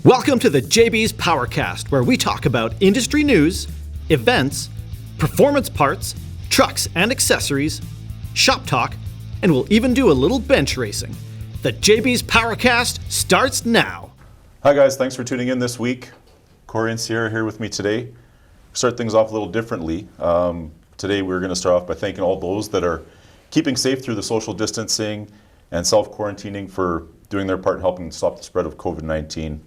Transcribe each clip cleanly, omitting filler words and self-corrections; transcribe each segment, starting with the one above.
Welcome to the JBs Powercast, where we talk about industry news, events, performance parts, trucks and accessories, shop talk, and we'll even do a little bench racing. The JBs Powercast starts now. Hi guys, thanks for tuning in this week. Corey and Sierra here with me today. Start things off a little differently. Today we're going to start off by thanking all those that are keeping safe through the social distancing and self-quarantining for doing their part in helping stop the spread of COVID-19.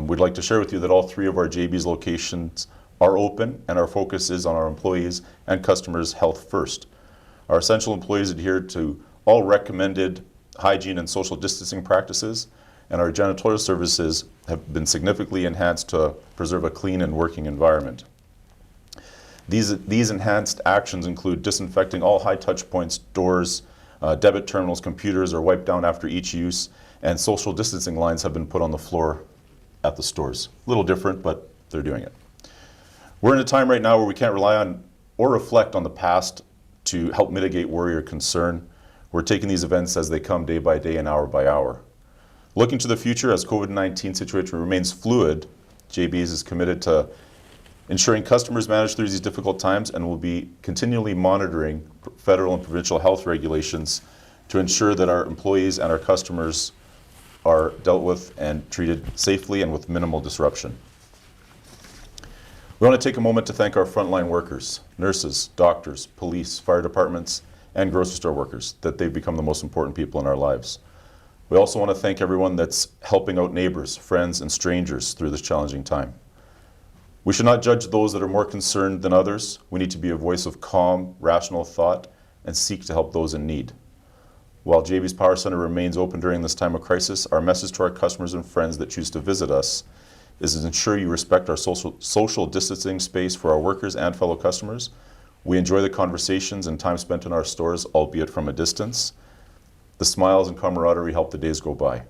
We'd like to share with you that all three of our JBs locations are open and our focus is on our employees and customers' health first. Our essential employees adhere to all recommended hygiene and social distancing practices, and our janitorial services have been significantly enhanced to preserve a clean and working environment. These enhanced actions include disinfecting all high touch points, doors, debit terminals, computers are wiped down after each use, and social distancing lines have been put on the floor at the stores. A little different, but they're doing it. We're in a time right now where we can't rely on or reflect on the past to help mitigate worry or concern. We're taking these events as they come day by day and hour by hour. Looking to the future, as COVID-19 situation remains fluid, JBs is committed to ensuring customers manage through these difficult times and will be continually monitoring federal and provincial health regulations to ensure that our employees and our customers are dealt with and treated safely and with minimal disruption. We want to take a moment to thank our frontline workers, nurses, doctors, police, fire departments, and grocery store workers, that they've become the most important people in our lives. We also want to thank everyone that's helping out neighbors, friends, and strangers through this challenging time. We should not judge those that are more concerned than others. We need to be a voice of calm, rational thought and seek to help those in need. While JBs Power Center remains open during this time of crisis, our message to our customers and friends that choose to visit us is to ensure you respect our social distancing space for our workers and fellow customers. We enjoy the conversations and time spent in our stores, albeit from a distance. The smiles and camaraderie help the days go by.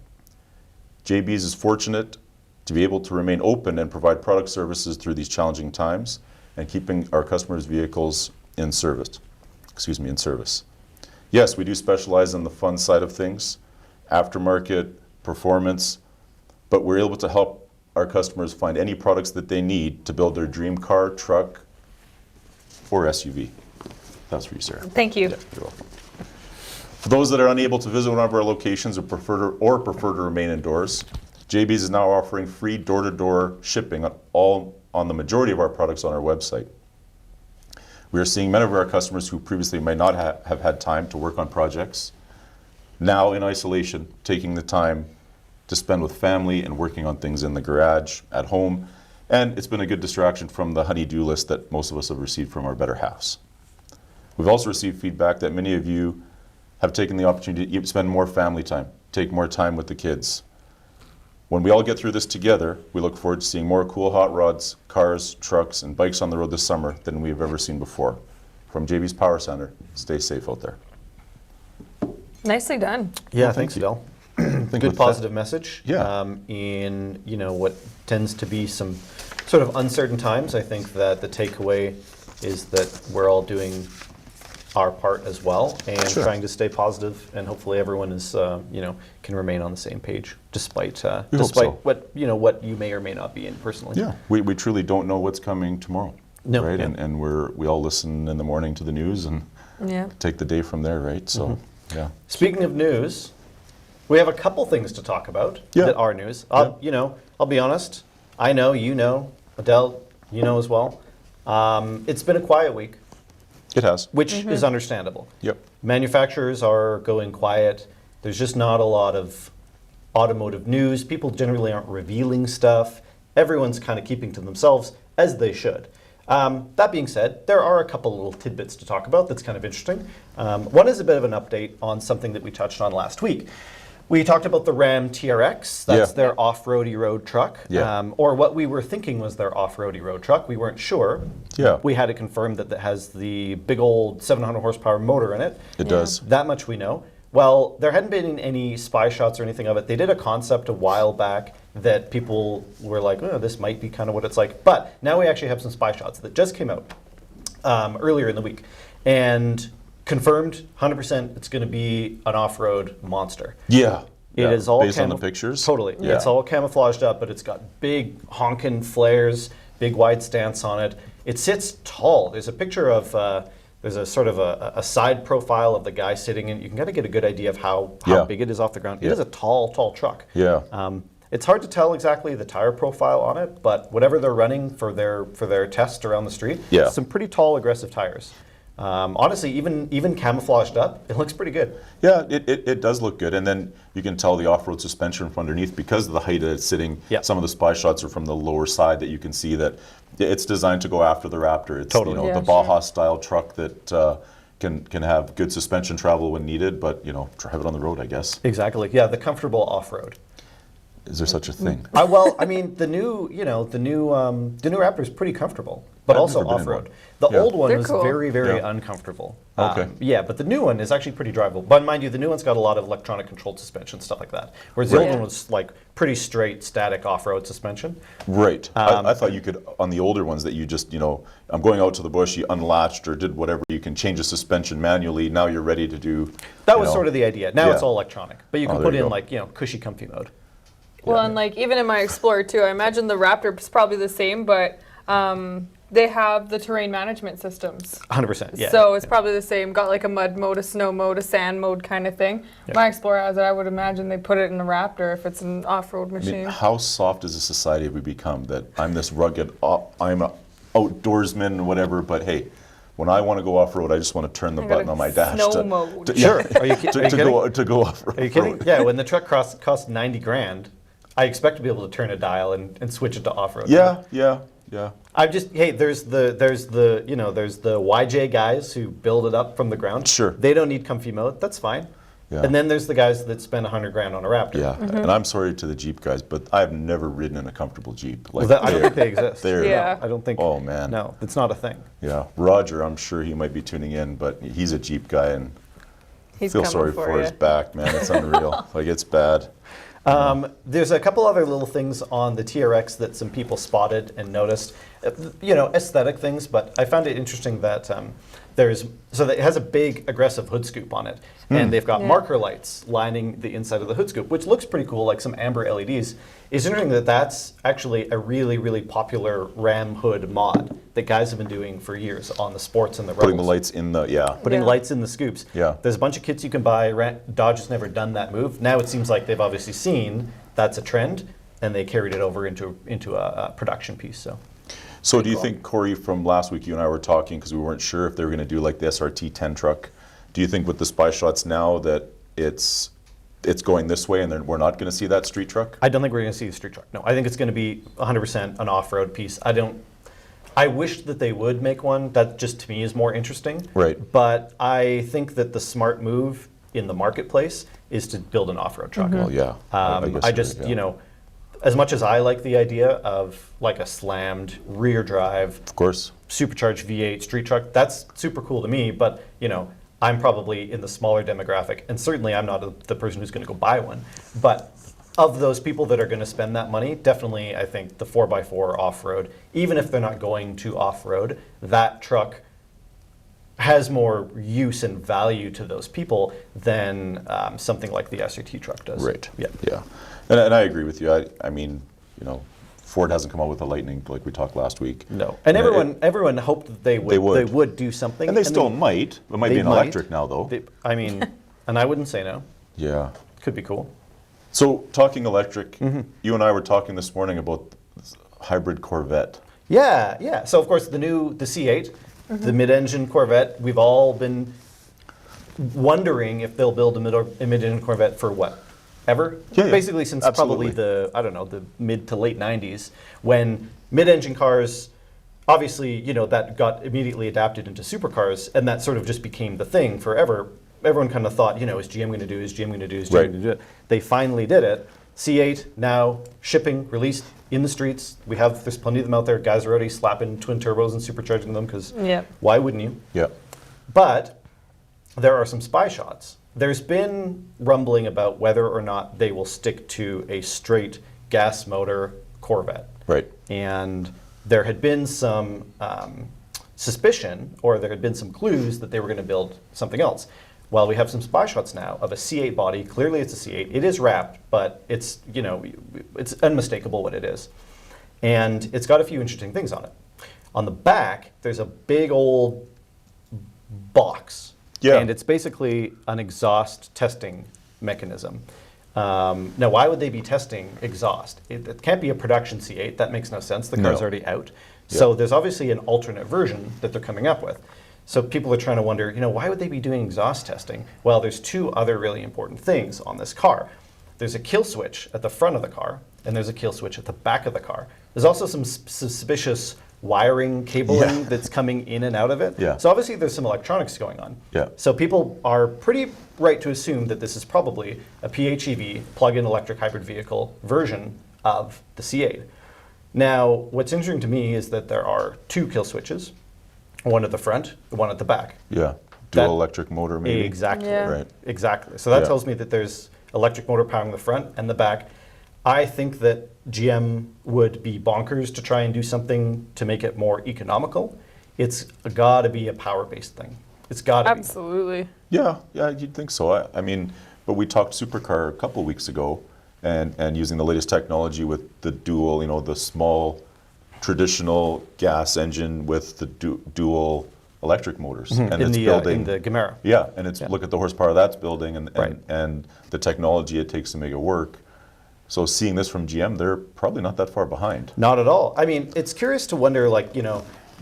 JBs is fortunate to be able to remain open and provide product services through these challenging times and keeping our customers' vehicles in service. Yes, we do specialize in the fun side of things, aftermarket, performance, but we're able to help our customers find any products that they need to build their dream car, truck, or SUV. That's for you, Sarah. Thank you. Yeah, you're welcome. For those that are unable to visit one of our locations or prefer to remain indoors, JBs is now offering free door-to-door shipping on the majority of our products on our website. We are seeing many of our customers who previously may not have had time to work on projects, now in isolation, taking the time to spend with family and working on things in the garage, at home, and it's been a good distraction from the honey-do list that most of us have received from our better halves. We've also received feedback that many of you have taken the opportunity to spend more family time, take more time with the kids. When we all get through this together, we look forward to seeing more cool hot rods, cars, trucks, and bikes on the road this summer than we've ever seen before. From JB's Power Center, stay safe out there. Nicely done. Yeah, thanks, Adel. Good positive message. Yeah. In what tends to be some sort of uncertain times, I think that the takeaway is that we're all doing our part as well and trying to stay positive, and hopefully everyone is can remain on the same page despite what you may or may not be in personally. Yeah, we truly don't know what's coming tomorrow. No. Right? Yeah. And we all listen in the morning to the news and take the day from there, right? So yeah. Speaking of news, we have a couple things to talk about that are news. I'll be honest, I know, Adel, as well. It's been a quiet week. It has. Which is understandable. Yep. Manufacturers are going quiet. There's just not a lot of automotive news. People generally aren't revealing stuff. Everyone's kind of keeping to themselves, as they should. That being said, there are a couple little tidbits to talk about that's kind of interesting. One is a bit of an update on something that we touched on last week. We talked about the Ram TRX. That's their off-roady road truck. Yeah. Or what we were thinking was their off-roady road truck. We weren't sure. Yeah. We had it confirmed that it has the big old 700 horsepower motor in it. It does. That much we know. Well, there hadn't been any spy shots or anything of it. They did a concept a while back that people were like, oh, this might be kind of what it's like. But now we actually have some spy shots that just came out earlier in the week. And confirmed, 100%, it's going to be an off-road monster. Yeah. It is all based on the pictures. Totally. Yeah. It's all camouflaged up, but it's got big honking flares, big wide stance on it. It sits tall. There's a picture of there's a sort of a side profile of the guy sitting in. You can kind of get a good idea of how big it is off the ground. It is a tall truck. Yeah. It's hard to tell exactly the tire profile on it, but whatever they're running for their test around the street, some pretty tall, aggressive tires. Honestly, even camouflaged up, it looks pretty good. Yeah, it does look good, and then you can tell the off-road suspension from underneath because of the height that it's sitting. Some of the spy shots are from the lower side that you can see that it's designed to go after the Raptor. It's the Baja style truck that can have good suspension travel when needed, but drive it on the road, I guess. Exactly. Yeah, the comfortable off-road. Is there such a thing? Well, I mean, the new Raptor is pretty comfortable, but I've also never been in off-road. one. The old one They're was cool. very Yeah. uncomfortable. Okay. But the new one is actually pretty drivable. But mind you, the new one's got a lot of electronic controlled suspension, stuff like that. Whereas the old one was like pretty straight, static off-road suspension. Right. I thought you could, on the older ones, that you just, I'm going out to the bush, you unlatched or did whatever, you can change the suspension manually, now you're ready to do... That was sort of the idea. Now Yeah. it's all electronic. But you can there put you in go. cushy, comfy mode. Well, and like even in my Explorer too, I imagine the Raptor is probably the same, but they have the terrain management systems. 100%, yeah. So it's probably the same. Got like a mud mode, a snow mode, a sand mode kind of thing. My Explorer has it. I would imagine they put it in the Raptor if it's an off-road I machine. mean, how soft as a society have we become that I'm this rugged, I'm an outdoorsman or whatever, but hey, when I want to go off-road, I just want to turn the I got button a on my dash snow mode. Sure. Are you kidding? to go off-road. Are you kidding? Yeah, when the truck costs 90 grand, I expect to be able to turn a dial and switch it to off-road. Yeah. I'm just there's the YJ guys who build it up from the ground. Sure. They don't need comfy mode. That's fine. Yeah. And then there's the guys that spend 100 grand on a Raptor. Yeah, and I'm sorry to the Jeep guys, but I've never ridden in a comfortable Jeep. I don't think they exist. Yeah. I don't think. Oh man. No, it's not a thing. Yeah, Roger, I'm sure he might be tuning in, but he's a Jeep guy and He's feel coming sorry for for you. his back, man. It's unreal. Like it's bad. There's a couple other little things on the TRX that some people spotted and noticed. Aesthetic things, but I found it interesting that it has a big aggressive hood scoop on it, and they've got marker lights lining the inside of the hood scoop, which looks pretty cool, like some amber LEDs. It's interesting that that's actually a really, really popular Ram hood mod that guys have been doing for years on the Sports and the Rebels. Putting the lights in the Putting Yeah. lights in the scoops. Yeah. There's a bunch of kits you can buy. Dodge has never done that move. Now it seems like they've obviously seen that's a trend, and they carried it over into a production piece. So do you think, Corey, from last week, you and I were talking because we weren't sure if they were going to do like the SRT 10 truck. Do you think with the spy shots now that it's going this way and then we're not going to see that street truck? I don't think we're going to see the street truck. No, I think it's going to be 100% an off-road piece. I wish that they would make one. That just to me is more interesting. Right. But I think that the smart move in the marketplace is to build an off-road truck. Well, yeah. I just, as much as I like the idea of like a slammed rear drive, Of course. supercharged V8 street truck, that's super cool to me, but I'm probably in the smaller demographic, and certainly I'm not the person who's going to go buy one. But of those people that are going to spend that money, definitely I think the 4x4 off-road, even if they're not going to off-road, that truck has more use and value to those people than something like the SRT truck does. Right. Yeah. And I agree with you. I mean, Ford hasn't come out with a Lightning like we talked last week. No. And everyone hoped that they would do something. And they still might. It might be an electric now, though. And I wouldn't say no. Yeah. Could be cool. So talking electric, you and I were talking this morning about this hybrid Corvette. Yeah. So of course the C8, the mid-engine Corvette, we've all been wondering if they'll build a mid-engine Corvette for what? Ever? Yeah, Basically since absolutely. probably the mid to late 90s, when mid-engine cars, obviously, that got immediately adapted into supercars, and that sort of just became the thing forever. Everyone kind of thought, is GM going to do, is GM going to do, is GM Right. going to do it? They finally did it. C8 now shipping, released in the streets. There's plenty of them out there. Guys are already slapping twin turbos and supercharging them because why wouldn't you? Yeah. But there are some spy shots. There's been rumbling about whether or not they will stick to a straight gas motor Corvette. Right. And there had been some suspicion, or there had been some clues that they were going to build something else. Well, we have some spy shots now of a C8 body. Clearly it's a C8. It is wrapped, but it's, it's unmistakable what it is. And it's got a few interesting things on it. On the back, there's a big old box. Yeah. And it's basically an exhaust testing mechanism. Now, why would they be testing exhaust? It can't be a production C8. That makes no sense. The car's already out. Yeah. So there's obviously an alternate version that they're coming up with. So people are trying to wonder, why would they be doing exhaust testing? Well, there's two other really important things on this car. There's a kill switch at the front of the car, and there's a kill switch at the back of the car. There's also some suspicious wiring cabling that's coming in and out of it. Yeah. So obviously there's some electronics going on. Yeah. So people are pretty right to assume that this is probably a PHEV, plug-in electric hybrid vehicle version of the C8. Now, what's interesting to me is that there are two kill switches, one at the front, one at the back. Yeah. That- Dual electric motor, maybe. Exactly. Yeah. Right. Exactly. So that Yeah. tells me that there's electric motor powering the front and the back. I think that GM would be bonkers to try and do something to make it more economical. It's got to be a power-based thing. It's got to be. Absolutely. Yeah, you'd think so. I mean, but we talked supercar a couple of weeks ago, and using the latest technology with the dual, the small traditional gas engine with the dual electric motors, and in it's the building in the Gamera. Yeah, and it's look at the horsepower that's building, and Right. and the technology it takes to make it work. So seeing this from GM, they're probably not that far behind. Not at all. I mean, it's curious to wonder,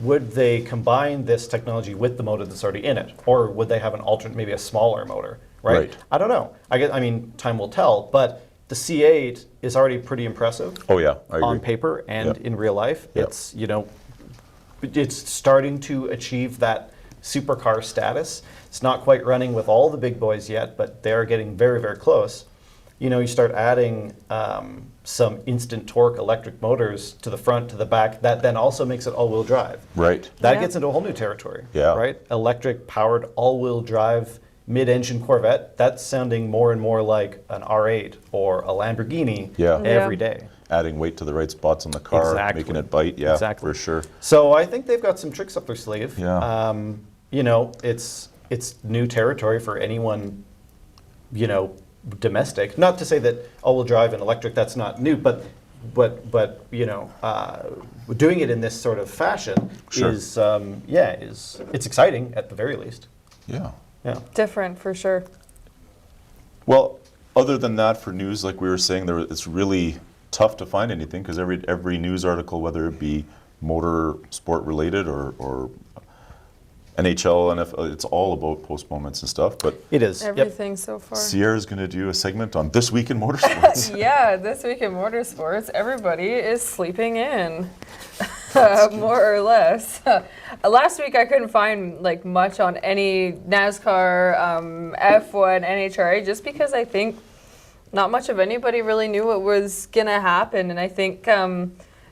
would they combine this technology with the motor that's already in it, or would they have an alternate, maybe a smaller motor, right? Right. I don't know. I mean, time will tell. But the C8 is already pretty impressive. Oh yeah, I agree. On paper and Yep. in real life. Yep. It's starting to achieve that supercar status. It's not quite running with all the big boys yet, but they're getting very, very close. You start adding some instant torque electric motors to the front, to the back, that then also makes it all-wheel drive. Right. That Yeah. gets into a whole new territory, Yeah. right? Electric powered all-wheel drive mid-engine Corvette, that's sounding more and more like an R8 or a Lamborghini Yeah. every Yeah. day. Adding weight to the right spots on the car, Exactly. making it bite. Yeah, Exactly. for sure. So I think they've got some tricks up their sleeve. Yeah. It's new territory for anyone, domestic. Not to say that all-wheel drive and electric, that's not new, but doing it in this sort of fashion Sure. is it's exciting at the very least. Yeah. Yeah. Different for sure. Well, other than that, for news, like we were saying, it's really tough to find anything because every news article, whether it be motor sport related or NHL, NFL, it's all about postponements and stuff. But It is. Yep. Everything so far. Sierra's going to do a segment on This Week in Motorsports. Yeah, this week in motorsports, everybody is sleeping in, more or less. Last week I couldn't find much on any NASCAR, F1, NHRA, just because I think not much of anybody really knew what was gonna happen, and I think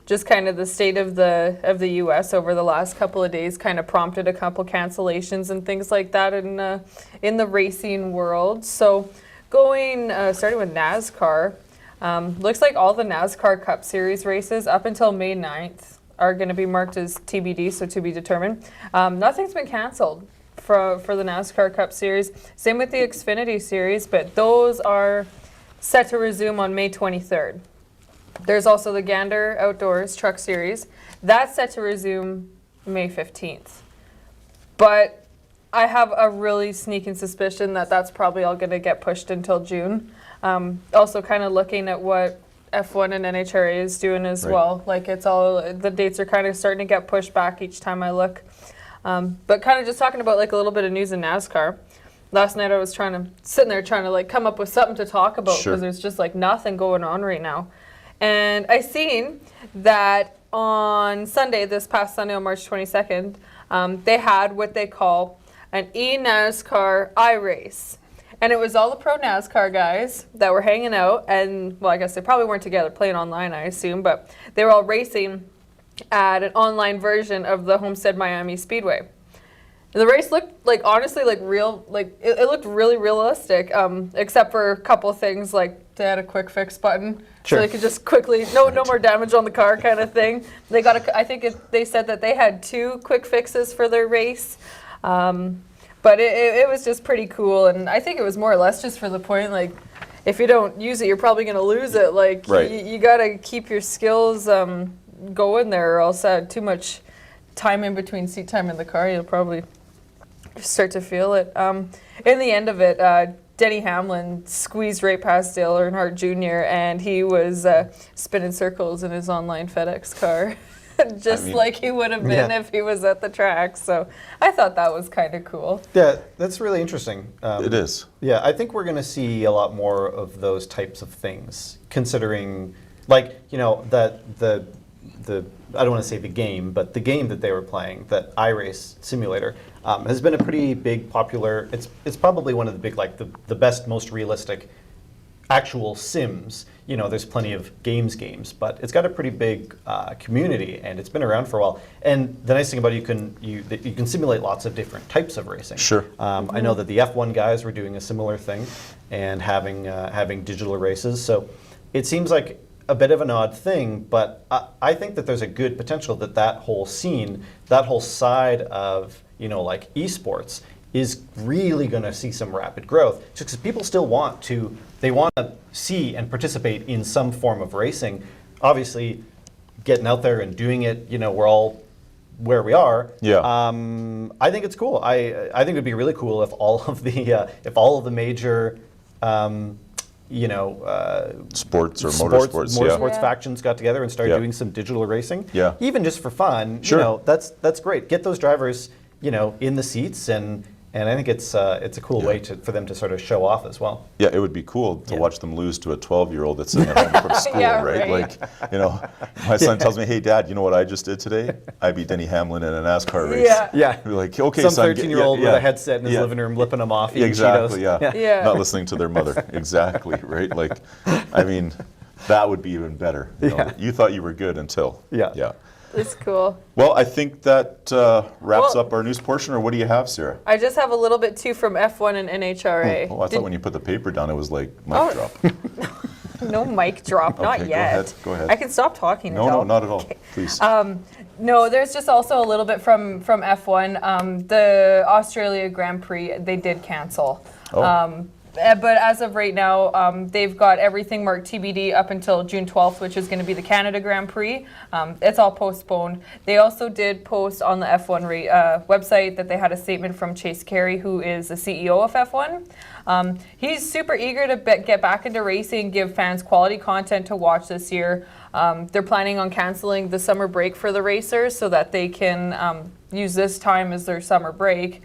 just kind of the state of the U.S. over the last couple of days kind of prompted a couple cancellations and things like that in the racing world. So starting with NASCAR, looks like all the NASCAR Cup Series races up until May 9th are going to be marked as TBD, so to be determined. Nothing's been canceled for the NASCAR Cup Series. Same with the Xfinity Series, but those are set to resume on May 23rd. There's also the Gander Outdoors Truck Series. That's set to resume May 15th. But I have a really sneaking suspicion that that's probably all going to get pushed until June. Also kind of looking at what F1 and NHRA is doing as Right. well. The dates are kind of starting to get pushed back each time I look. But kind of just talking about a little bit of news in NASCAR. Last night I was sitting there trying to come up with something to talk about because Sure. there's just nothing going on right now. And I seen that on Sunday, this past Sunday on March 22nd, they had what they call an e-NASCAR iRace. And it was all the pro NASCAR guys that were hanging out, and well, I guess they probably weren't together, playing online, I assume, but they were all racing at an online version of the Homestead Miami Speedway. The race looked honestly real, it looked really realistic, except for a couple things, they had a quick fix button, Sure. so they could just quickly, no more damage on the car kind of thing. They said that they had 2 quick fixes for their race. But it was just pretty cool, and I think it was more or less just for the point, like, if you don't use it, you're probably going to lose it. Like, you got to keep your skills going there, or else too much time in between seat time in the car, you'll probably start to feel it. In the end of it, Denny Hamlin squeezed right past Dale Earnhardt Jr., and he was spinning circles in his online FedEx car, just like he would have been if he was at the track. So I thought that was kind of cool. Yeah, that's really interesting. It is. Yeah, I think we're going to see a lot more of those types of things, considering, like, you know, that the I don't want to say the game, but the game that they were playing, that iRace simulator, has been a pretty big popular. It's probably one of the big, like the best, most realistic actual sims. You know, there's plenty of games, but it's got a pretty big community, and it's been around for a while. And the nice thing about it, you can simulate lots of different types of racing. Sure. I know that the F1 guys were doing a similar thing, and having digital races. So it seems like a bit of an odd thing, but I think that there's a good potential that whole scene, that whole side of, you know, like esports, is really going to see some rapid growth, just because people still want to see and participate in some form of racing. Obviously, getting out there and doing it, you know, we're all where we are. Yeah. I think it's cool. I think it'd be really cool if all of the major sports or motorsports factions got together and started doing some digital racing. Yeah. Even just for fun. Sure. You know, that's great. Get those drivers, you know, in the seats, and I think it's a cool way for them to sort of show off as well. Yeah, it would be cool to watch them lose to a 12-year-old that's sitting at home from school, right? Like, you know, my son tells me, "Hey, Dad, you know what I just did today? I beat Denny Hamlin in a NASCAR race." Yeah. We're like, "Okay, some son." 13-year-old with a headset in his living room, lipping them off, eating exactly. Cheetos. Yeah. Not listening to their mother. Exactly. Right. Like, I mean, that would be even better. You know, you thought you were good until. Yeah. It's cool. Well, I think that wraps up our news portion, or what do you have, Sarah? I just have a little bit too from F1 and NHRA. Oh, I thought when you put the paper down, it was like mic drop. No mic drop, not yet. Go ahead. I can stop talking. No, not at all. Please. No, there's just also a little bit from F1. The Australia Grand Prix, they did cancel. But as of right now, they've got everything marked TBD up until June 12th, which is going to be the Canada Grand Prix. It's all postponed. They also did post on the F1 website that they had a statement from Chase Carey, who is the CEO of F1. He's super eager to get back into racing, give fans quality content to watch this year. They're planning on canceling the summer break for the racers so that they can use this time as their summer break.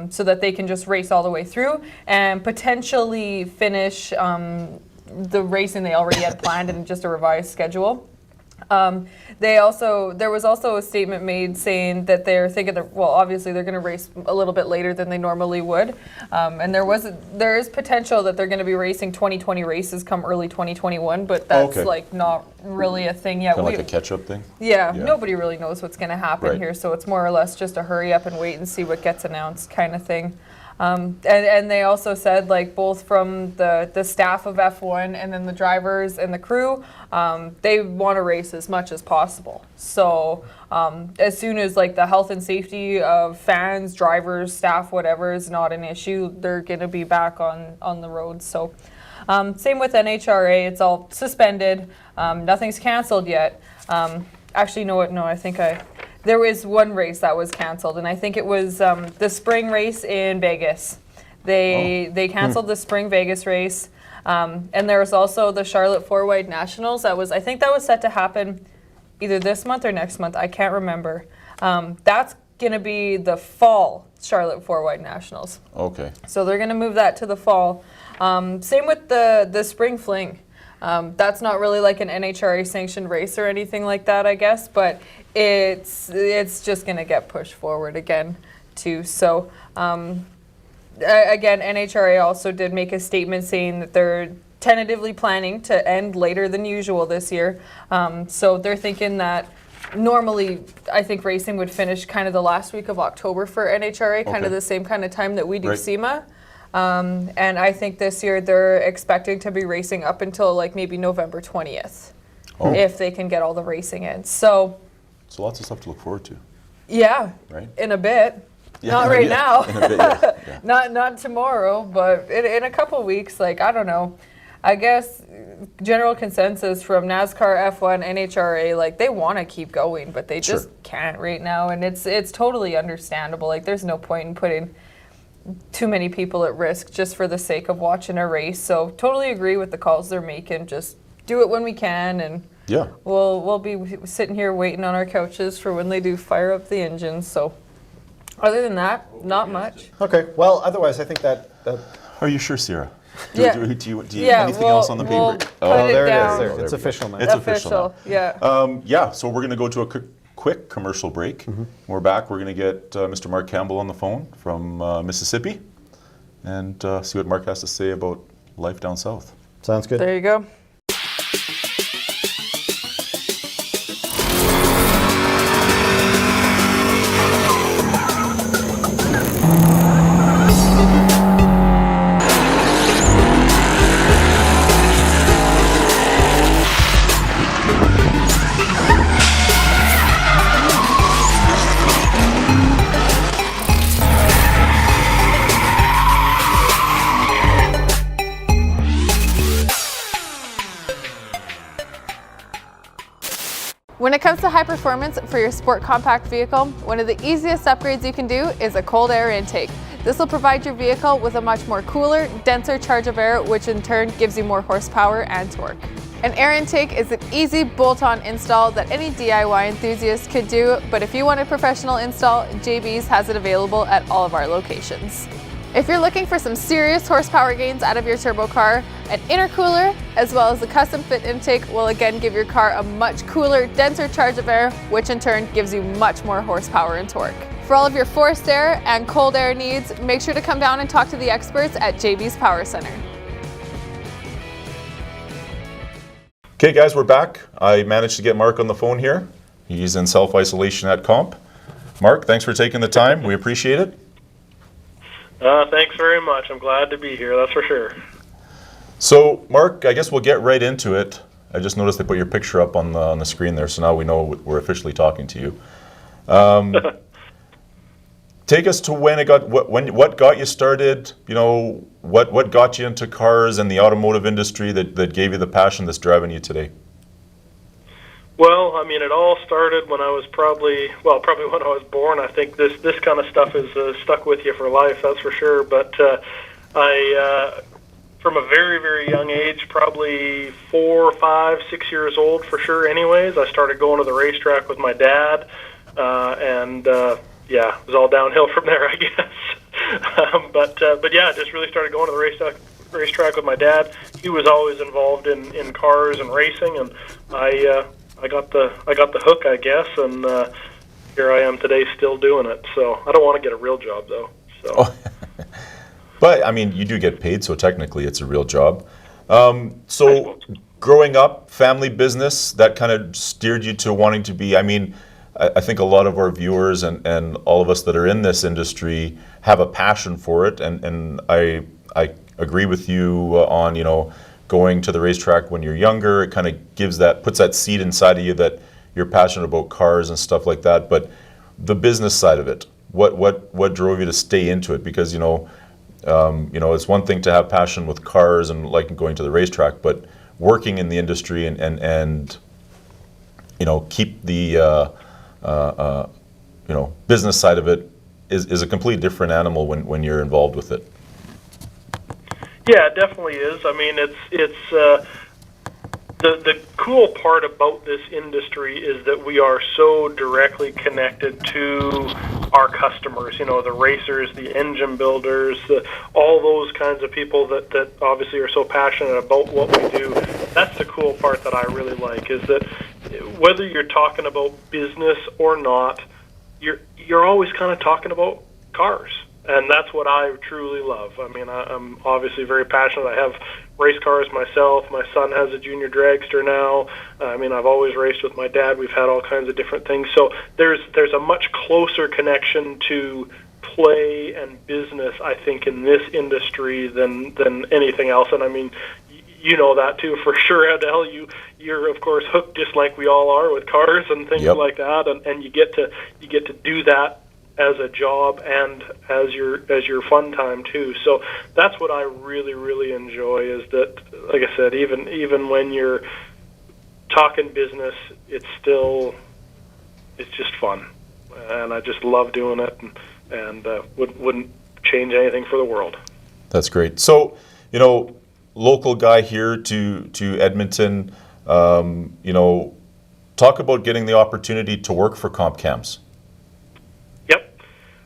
So that they can just race all the way through and potentially finish the racing they already had planned in just a revised schedule. There was also a statement made saying that they're thinking that, well, obviously they're going to race a little bit later than they normally would, and there is potential that they're going to be racing 2020 races come early 2021, but that's like not really a thing yet. Kind of like a catch-up thing? Yeah, nobody really knows what's going to happen here, so it's more or less just a hurry up and wait and see what gets announced kind of thing. And they also said, like, both from the staff of F1 and then the drivers and the crew, they want to race as much as possible. So as soon as, like, the health and safety of fans, drivers, staff, whatever is not an issue, they're going to be back on the road. So same with NHRA. It's all suspended. Nothing's canceled yet. Actually, no, I think there was one race that was canceled, and I think it was the spring race in Vegas. They canceled the spring Vegas race, and there was also the Charlotte Four Wide Nationals. I think that was set to happen either this month or next month. I can't remember. That's going to be the fall Charlotte Four Wide Nationals. Okay. So they're going to move that to the fall. Same with the spring fling. That's not really like an NHRA sanctioned race or anything like that, I guess, but it's just going to get pushed forward again too. So again, NHRA also did make a statement saying that they're tentatively planning to end later than usual this year. So they're thinking that normally I think racing would finish kind of the last week of October for NHRA, kind of the same kind of time that we do SEMA. And I think this year they're expecting to be racing up until like maybe November 20th, if they can get all the racing in. So lots of stuff to look forward to. Yeah, right? In a bit. Not right now. In a bit, yeah. Not tomorrow, but in a couple weeks. Like, I don't know. I guess general consensus from NASCAR, F1, NHRA, like, they want to keep going, but they just can't right now, and it's totally understandable. Like, there's no point in putting too many people at risk just for the sake of watching a race. So totally agree with the calls they're making. Just do it when we can, and we'll be sitting here waiting on our couches for when they do fire up the engines. So other than that, not much. Okay. Well, otherwise, I think that Are you sure, Sierra? Do you anything else on the paper? there down. it is. It's official now. It's official now. Yeah. So we're going to go to a quick commercial break. We're back. We're going to get Mr. Mark Campbell on the phone from Mississippi and see what Mark has to say about life down south. Sounds good. There you go. When it comes to high performance for your sport compact vehicle, one of the easiest upgrades you can do is a cold air intake. This will provide your vehicle with a much more cooler, denser charge of air, which in turn gives you more horsepower and torque. An air intake is an easy bolt-on install that any DIY enthusiast could do, but if you want a professional install, JBs has it available at all of our locations. If you're looking for some serious horsepower gains out of your turbo car, an intercooler as well as a custom fit intake will again give your car a much cooler, denser charge of air, which in turn gives you much more horsepower and torque. For all of your forced air and cold air needs, make sure to come down and talk to the experts at JBs Power Center. Okay, guys, we're back. I managed to get Mark on the phone here. He's in self-isolation at Comp. Mark, thanks for taking the time. We appreciate it. Thanks very much. I'm glad to be here, that's for sure. So, Mark, I guess we'll get right into it. I just noticed they put your picture up on the screen there, so now we know we're officially talking to you. Take us to when it got what got you started. You know, what got you into cars and the automotive industry that gave you the passion that's driving you today. Well, I mean, it all started when I was probably when I was born. I think this kind of stuff is stuck with you for life, that's for sure. But I, from a very, very young age, probably 4, 5, 6 years old for sure anyways, I started going to the racetrack with my dad, and it was all downhill from there, I guess. But yeah, just really started going to the racetrack with my dad. He was always involved in cars and racing, and I got the hook, I guess, and here I am today still doing it. So I don't want to get a real job, though. So. But, I mean, you do get paid, so technically it's a real job. So growing up, family business, that kind of steered you to wanting to be, I mean, I think a lot of our viewers and all of us that are in this industry have a passion for it, and I agree with you on, you know, going to the racetrack when you're younger. It kind of puts that seed inside of you that you're passionate about cars and stuff like that. But the business side of it, what drove you to stay into it? Because you know, it's one thing to have passion with cars and like going to the racetrack, but working in the industry and you know, keep the business side of it is a completely different animal when you're involved with it. Yeah, it definitely is. I mean, it's the cool part about this industry is that we are so directly connected to our customers. You know, the racers, the engine builders, all those kinds of people that obviously are so passionate about what we do. That's the cool part that I really like, is that whether you're talking about business or not, you're always kind of talking about cars. And that's what I truly love. I mean, I'm obviously very passionate. I have race cars myself. My son has a junior dragster now. I mean, I've always raced with my dad. We've had all kinds of different things. So there's a much closer connection to play and business, I think, in this industry than anything else. And I mean, you know that too for sure, Adel. You're of course hooked just like we all are with cars and things like that. And you get to do that as a job and as your fun time too. So that's what I really enjoy, is that, like I said, even when you're talking business, it's just fun, and I just love doing it, and wouldn't change anything for the world. That's great. So, local guy here to Edmonton, talk about getting the opportunity to work for CompCams. Yep.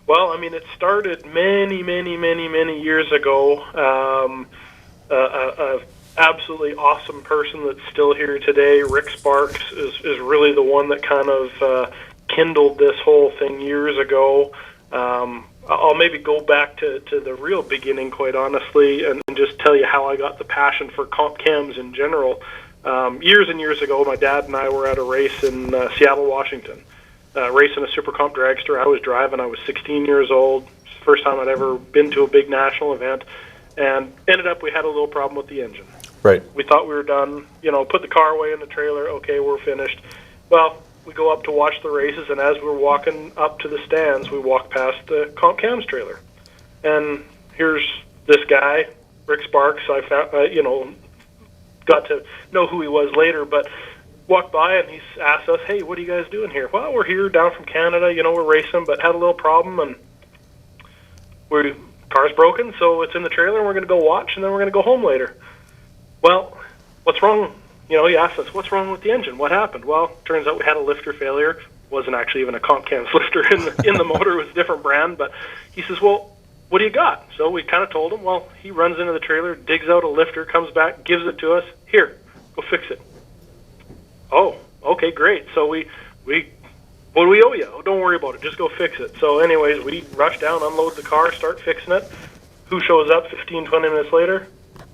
Well, I mean, it started many years ago. A absolutely awesome person that's still here today, Rick Sparks, is really the one that kind of kindled this whole thing years ago. I'll maybe go back to the real beginning, quite honestly, and just tell you how I got the passion for comp cams in general. Years and years ago, my dad and I were at a race in Seattle, Washington, racing a Super Comp dragster. I was driving. I was 16 years old. First time I'd ever been to a big national event, and ended up we had a little problem with the engine. Right. We thought we were done. Put the car away in the trailer. Okay, we're finished. Well, we go up to watch the races, and as we're walking up to the stands, we walk past the Comp Cams trailer, and here's this guy, Rick Sparks. I found, got to know who he was later, but walked by and he asked us, "Hey, what are you guys doing here?" "Well, we're here down from Canada. We're racing, but had a little problem, and car's broken, so it's in the trailer, and we're going to go watch, and then we're going to go home later." "Well, what's wrong?" He asked us, "What's wrong with the engine? What happened?" Well, turns out we had a lifter failure. Wasn't actually even a Comp Cams lifter in the motor. It was a different brand. But he says, "Well, what do you got?" So we kind of told him. Well, he runs into the trailer, digs out a lifter, comes back, gives it to us. "Here, go fix it." "Oh, okay, great." So we what do we owe you? "Oh, don't worry about it. Just go fix it." So anyways, we rush down, unload the car, start fixing it. Who shows up 15, 20 minutes later?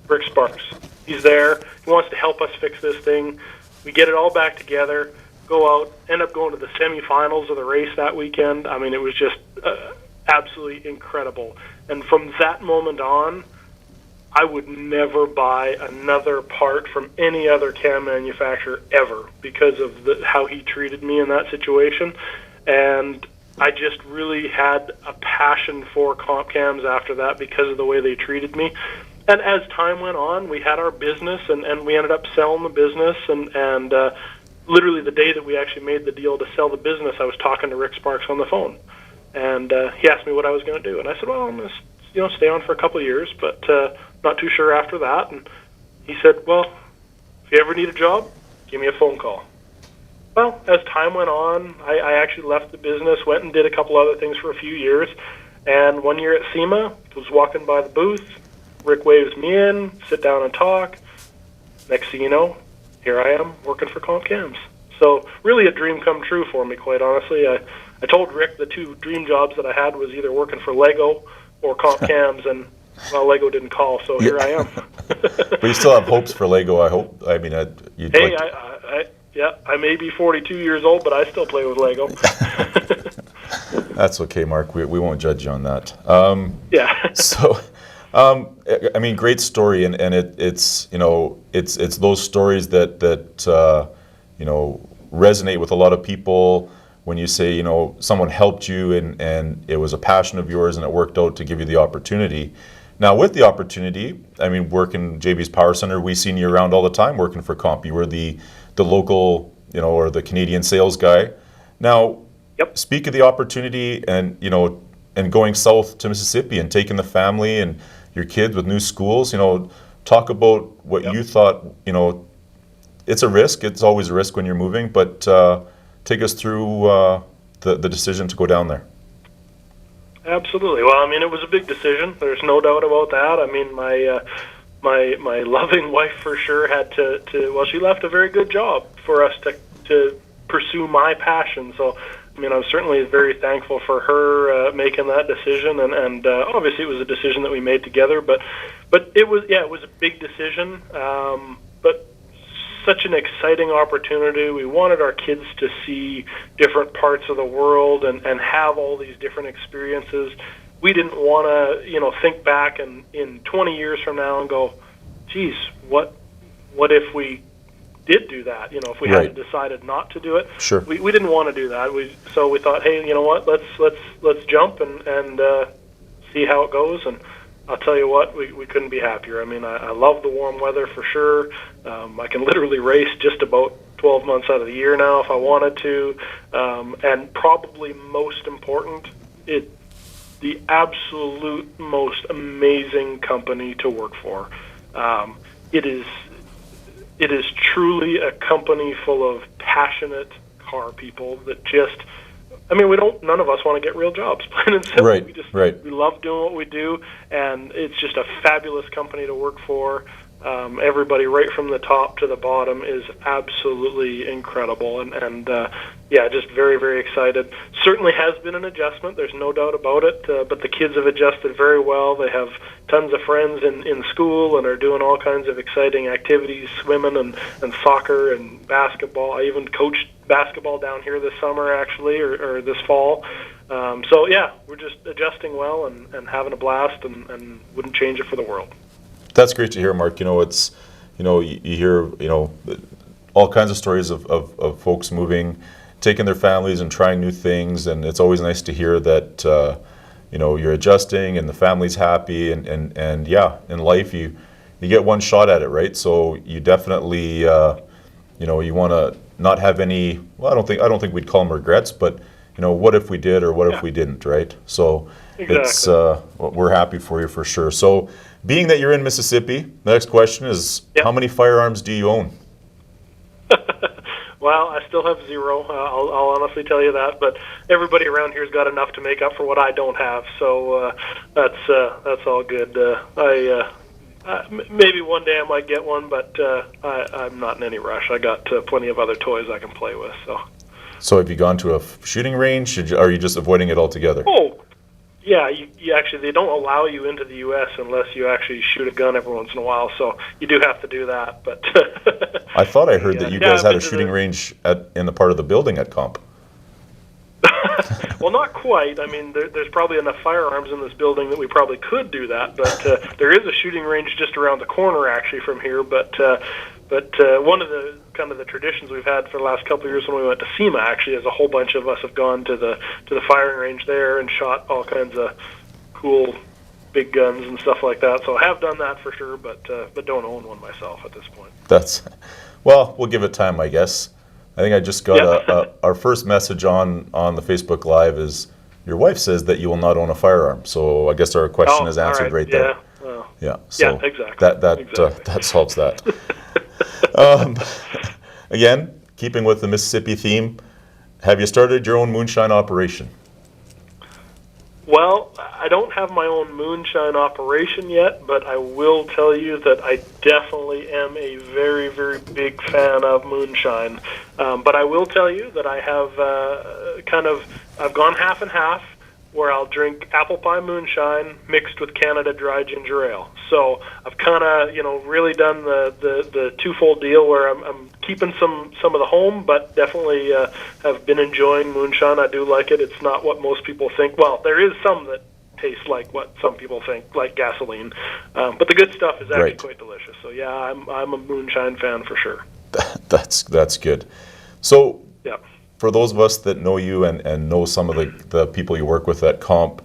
Rick Sparks. He's there. He wants to help us fix this thing. We get it all back together, go out, end up going to the semifinals of the race that weekend. I mean, it was just absolutely incredible. And from that moment on, I would never buy another part from any other cam manufacturer ever, because of how he treated me in that situation. And I just really had a passion for comp cams after that because of the way they treated me. And as time went on, we had our business, and we ended up selling the business. And literally the day that we actually made the deal to sell the business, I was talking to Rick Sparks on the phone. And he asked me what I was going to do. And I said, "Well, I'm going to stay on for a couple of years, but not too sure after that." And he said, "Well, if you ever need a job, give me a phone call." Well, as time went on, I actually left the business, went and did a couple other things for a few years. And one year at SEMA, was walking by the booth. Rick waves me in, sit down and talk. Next thing you know, here I am working for Comp Cams. So really a dream come true for me, quite honestly. I told Rick the two dream jobs that I had was either working for Lego or Comp Cams, and well, Lego didn't call, so here I am. But you still have hopes for Lego, I hope. I mean, you'd hey, like I may be 42 years old, but I still play with Lego. That's okay, Mark. We won't judge you on that. Yeah. So, I mean, great story, and it's those stories that resonate with a lot of people when you say someone helped you and it was a passion of yours and it worked out to give you the opportunity. Now, with the opportunity, I mean, working JBs Power Center, we've seen you around all the time working for Comp. You were the local, or the Canadian sales guy. Now, yep. Speak of the opportunity and going south to Mississippi and taking the family and your kids with new schools. Talk about what Yep. you thought. It's a risk. It's always a risk when you're moving, but take us through the decision to go down there. Absolutely. Well, I mean, it was a big decision. There's no doubt about that. I mean, my loving wife for sure had to she left a very good job for us to pursue my passion. So, I mean, I'm certainly very thankful for her making that decision, and obviously it was a decision that we made together. But it was a big decision. But such an exciting opportunity. We wanted our kids to see different parts of the world and have all these different experiences. We didn't want to, think back in 20 years from now and go, geez, what if we did do that. You know, if we Right. hadn't decided not to do it, Sure. we didn't want to do that. So we thought, hey, you know what? Let's jump and see how it goes. And I'll tell you what, we couldn't be happier. I mean, I love the warm weather for sure. I can literally race just about 12 months out of the year now if I wanted to. And probably most important, the absolute most amazing company to work for. It is truly a company full of passionate car people that just, I mean, none of us want to get real jobs, plain and simple. Right, We love doing what we do, and it's just a fabulous company to work for. Everybody right from the top to the bottom is absolutely incredible, and yeah, just very, very excited. Certainly has been an adjustment, there's no doubt about it, but the kids have adjusted very well. They have tons of friends in school and are doing all kinds of exciting activities, swimming and soccer and basketball. I even coached basketball down here this summer, actually, or this fall. So yeah, we're just adjusting well and having a blast, and wouldn't change it for the world. That's great to hear, Mark. You know, it's, you know, you hear, you know, all kinds of stories of folks moving, taking their families and trying new things, and it's always nice to hear that, you know, you're adjusting and the family's happy, and yeah, in life you get one shot at it, right? So you definitely, you know, you want to not have any, well, I don't think we'd call them regrets, but, you know, what if we did or what if we didn't, right? So Exactly. it's, we're happy for you for sure. So being that you're in Mississippi, the next question is, how many firearms do you own? Well, I still have zero. I'll honestly tell you that, but everybody around here's got enough to make up for what I don't have. So that's all good. Maybe one day I might get one, but I'm not in any rush. I got plenty of other toys I can play with. So have you gone to a shooting range, or are you just avoiding it altogether? Oh, yeah. You actually, they don't allow you into the U.S. unless you actually shoot a gun every once in a while. So you do have to do that. But I thought I heard that you guys I've had been a to shooting range in the part of the building at Comp. Well, not quite. I mean, there's probably enough firearms in this building that we probably could do that. But there is a shooting range just around the corner, actually, from here. But one of the kind of the traditions we've had for the last couple of years when we went to SEMA, actually, is a whole bunch of us have gone to the firing range there and shot all kinds of cool big guns and stuff like that. So I have done that for sure, but don't own one myself at this point. Well, we'll give it time, I guess. I think I just got our first message on the Facebook Live is your wife says that you will not own a firearm. So I guess our question is answered right there. Well, yeah. So yeah, exactly. Exactly. That solves that. Again, keeping with the Mississippi theme, have you started your own moonshine operation? Well, I don't have my own moonshine operation yet, but I will tell you that I definitely am a very, very big fan of moonshine. But I will tell you that I have I've gone half and half, where I'll drink apple pie moonshine mixed with Canada dry ginger ale. So I've kind of, really done the twofold deal where I'm keeping some of the home, but definitely have been enjoying moonshine. I do like it. It's not what most people think. Well, there is some that taste like what some people think, like gasoline. But the good stuff is actually quite delicious. So yeah, I'm a moonshine fan for sure. That's good. So yeah. For those of us that know you and know some of the people you work with at Comp,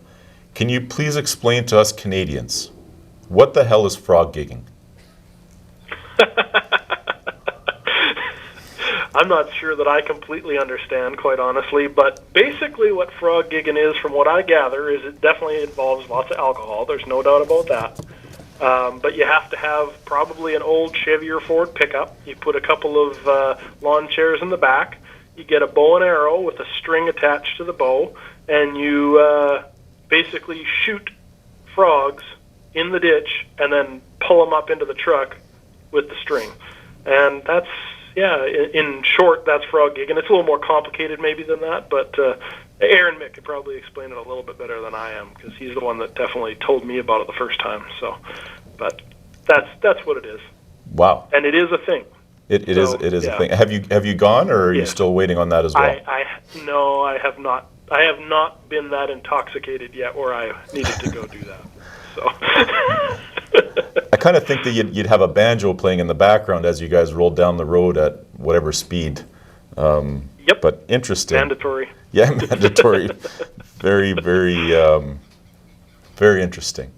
can you please explain to us Canadians, what the hell is frog gigging? I'm not sure that I completely understand, quite honestly, but basically what frog gigging is, from what I gather, is it definitely involves lots of alcohol. There's no doubt about that. But you have to have probably an old Chevy or Ford pickup. You put a couple of lawn chairs in the back. You get a bow and arrow with a string attached to the bow, and you basically shoot frogs in the ditch and then pull them up into the truck with the string. And that's, in short, that's frog gigging. It's a little more complicated maybe than that, but Aaron Mick could probably explain it a little bit better than I am, because he's the one that definitely told me about it the first time. So, but that's what it is. Wow. And it is a thing. It is a thing. Have you gone, or are you still waiting on that as well? No, I have not. I have not been that intoxicated yet where I needed to go do that. So kind of think that you'd have a banjo playing in the background as you guys rolled down the road at whatever speed. Yep. But interesting. Mandatory. Yeah, mandatory. Very, very interesting.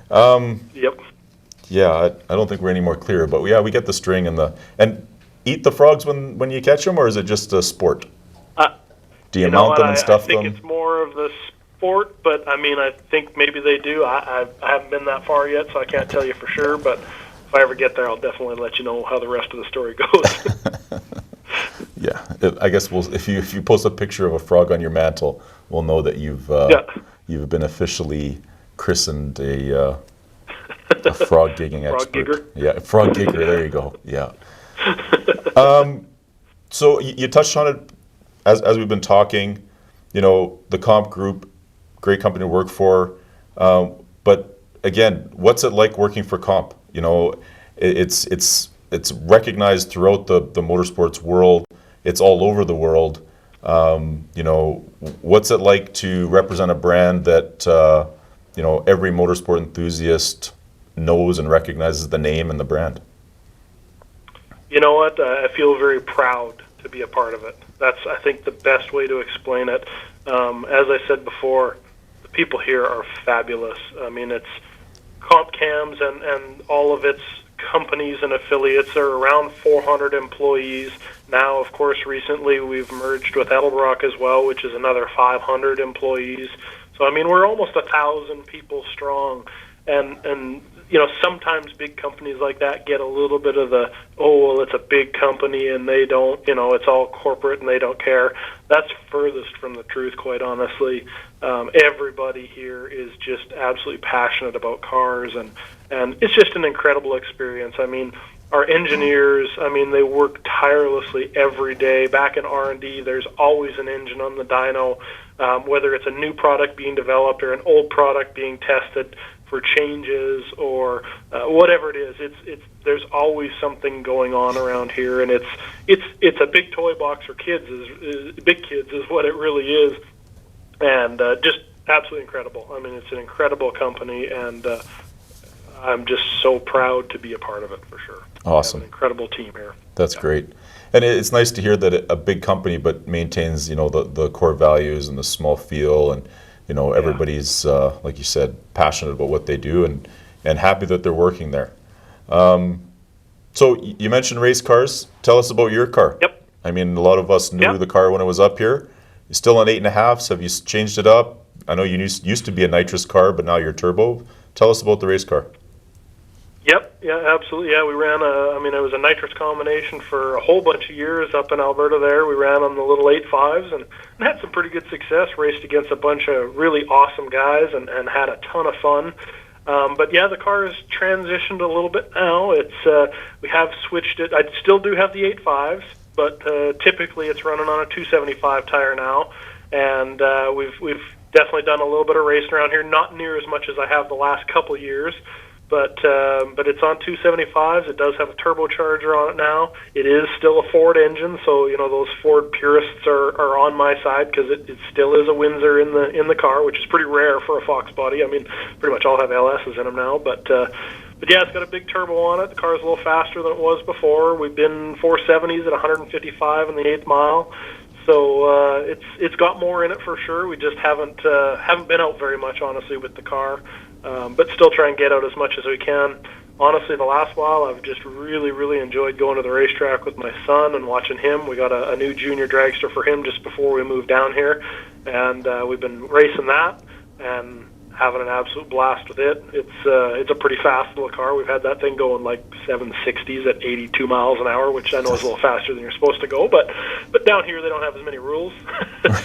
Yep. Yeah, I don't think we're any more clear, but yeah, we get the string and eat the frogs when you catch them, or is it just a sport? Do you mount them and stuff them? I think it's more of the sport, but I mean, I think maybe they do. I haven't been that far yet, so I can't tell you for sure, but if I ever get there, I'll definitely let you know how the rest of the story goes. Yeah, I guess if you post a picture of a frog on your mantle, we'll know that you've been officially christened a frog gigging expert. Gigger. Yeah, frog gigger. There you go. Yeah. So you touched on it as we've been talking. You know, the Comp Group, great company to work for. But again, what's it like working for Comp? You know, it's recognized throughout the motorsports world. It's all over the world. You know, what's it like to represent a brand that you know, every motorsport enthusiast knows and recognizes the name and the brand? You know what? I feel very proud to be a part of it. That's, I think, the best way to explain it. As I said before, the people here are fabulous. I mean, it's Comp Cams and all of its companies and affiliates are around 400 employees. Now, of course, recently we've merged with Adel as well, which is another 500 employees. So, I mean, we're almost 1,000 people strong. And you know, sometimes big companies like that get a little bit of the, oh, well, it's a big company and they don't, you know, it's all corporate and they don't care. That's furthest from the truth, quite honestly. Everybody here is just absolutely passionate about cars, and it's just an incredible experience. I mean, our engineers, I mean, they work tirelessly every day. Back in R&D, there's always an engine on the dyno, whether it's a new product being developed or an old product being tested for changes or whatever it is. It's there's always something going on around here, and it's a big toy box for kids. Big kids is what it really is, and just absolutely incredible. I mean, it's an incredible company, and I'm just so proud to be a part of it, for sure. Awesome. We have an incredible team here. That's great. And it's nice to hear that a big company but maintains, you know, the core values and the small feel, and you know, everybody's like you said, passionate about what they do and happy that they're working there. So you mentioned race cars. Tell us about your car. Yep. I mean, a lot of us knew the car when it was up here. You're still on 8.5s. Have you changed it up? I know you used to be a nitrous car, but now you're turbo. Tell us about the race car. Yep, yeah, absolutely. Yeah, we ran it was a nitrous combination for a whole bunch of years up in Alberta there. We ran on the little 8.5s and had some pretty good success, raced against a bunch of really awesome guys and had a ton of fun. But yeah, the car has transitioned a little bit now. It's we have switched it. I still do have the 8.5s, but typically it's running on a 275 tire now. And we've definitely done a little bit of racing around here, not near as much as I have the last couple of years. But it's on 275s. It does have a turbocharger on it now. It is still a Ford engine, so you know those Ford purists are on my side, because it still is a Windsor in the car, which is pretty rare for a Fox body. I mean, pretty much all have LSs in them now. But yeah, it's got a big turbo on it. The car's a little faster than it was before. We've been 470s at 155 in the 8th mile. So it's got more in it for sure. We just haven't been out very much, honestly, with the car. But still try and get out as much as we can. Honestly, the last while, I've just really, really enjoyed going to the racetrack with my son and watching him. We got a new junior dragster for him just before we moved down here, and we've been racing that and having an absolute blast with it. It's a pretty fast little car. We've had that thing going like 760s at 82 miles an hour, which I know is a little faster than you're supposed to go, but down here they don't have as many rules,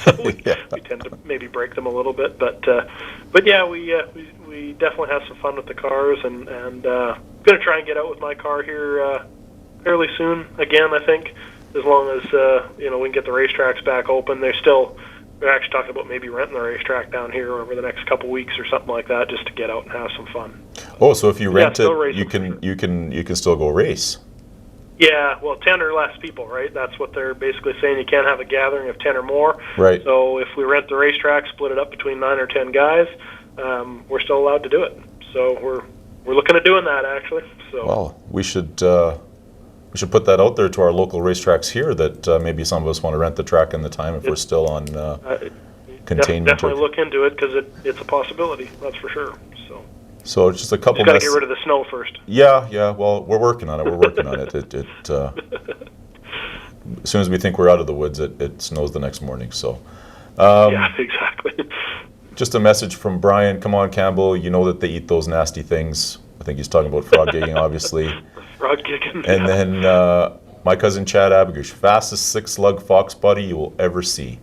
so we tend to maybe break them a little bit. But yeah, we definitely have some fun with the cars, and going to try and get out with my car here fairly soon again, I think, as long as we can get the racetracks back open. We're actually talking about maybe renting the racetrack down here over the next couple weeks or something like that, just to get out and have some fun. Oh, so if you rent it, you can still go race. Yeah, well, 10 or less people, right? That's what they're basically saying. You can't have a gathering of 10 or more. Right. So if we rent the racetrack, split it up between 9 or 10 guys, we're still allowed to do it. So we're looking at doing that actually. So Well, we should put that out there to our local racetracks here that maybe some of us want to rent the track in the time if we're still on containment. definitely look into it because it's a possibility. That's for sure. So just a couple. Just got to get rid of the snow first. Yeah. Well, we're working on it. As soon as we think we're out of the woods, it snows the next morning. So. Yeah, exactly. Just a message from Brian. Come on, Campbell. You know that they eat those nasty things. I think he's talking about frog gigging, obviously. Frog gigging. And then my cousin Chad Abigash, fastest 6-lug fox body you will ever see.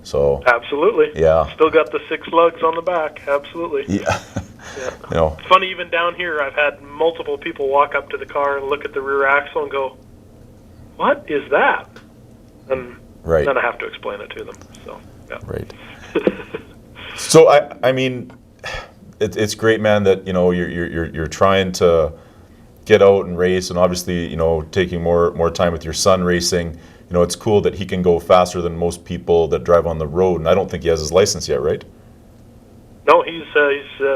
So. Absolutely. Yeah. Still got the 6 lugs on the back. Absolutely. Yeah. Yeah. You know. It's funny, even down here, I've had multiple people walk up to the car and look at the rear axle and go, "What is that?" And Right. then I have to explain it to them. So. Yeah. Right. So I mean, it's great, man, that you're trying to get out and race, and obviously taking more time with your son racing. It's cool that he can go faster than most people that drive on the road, and I don't think he has his license yet, right? No, he's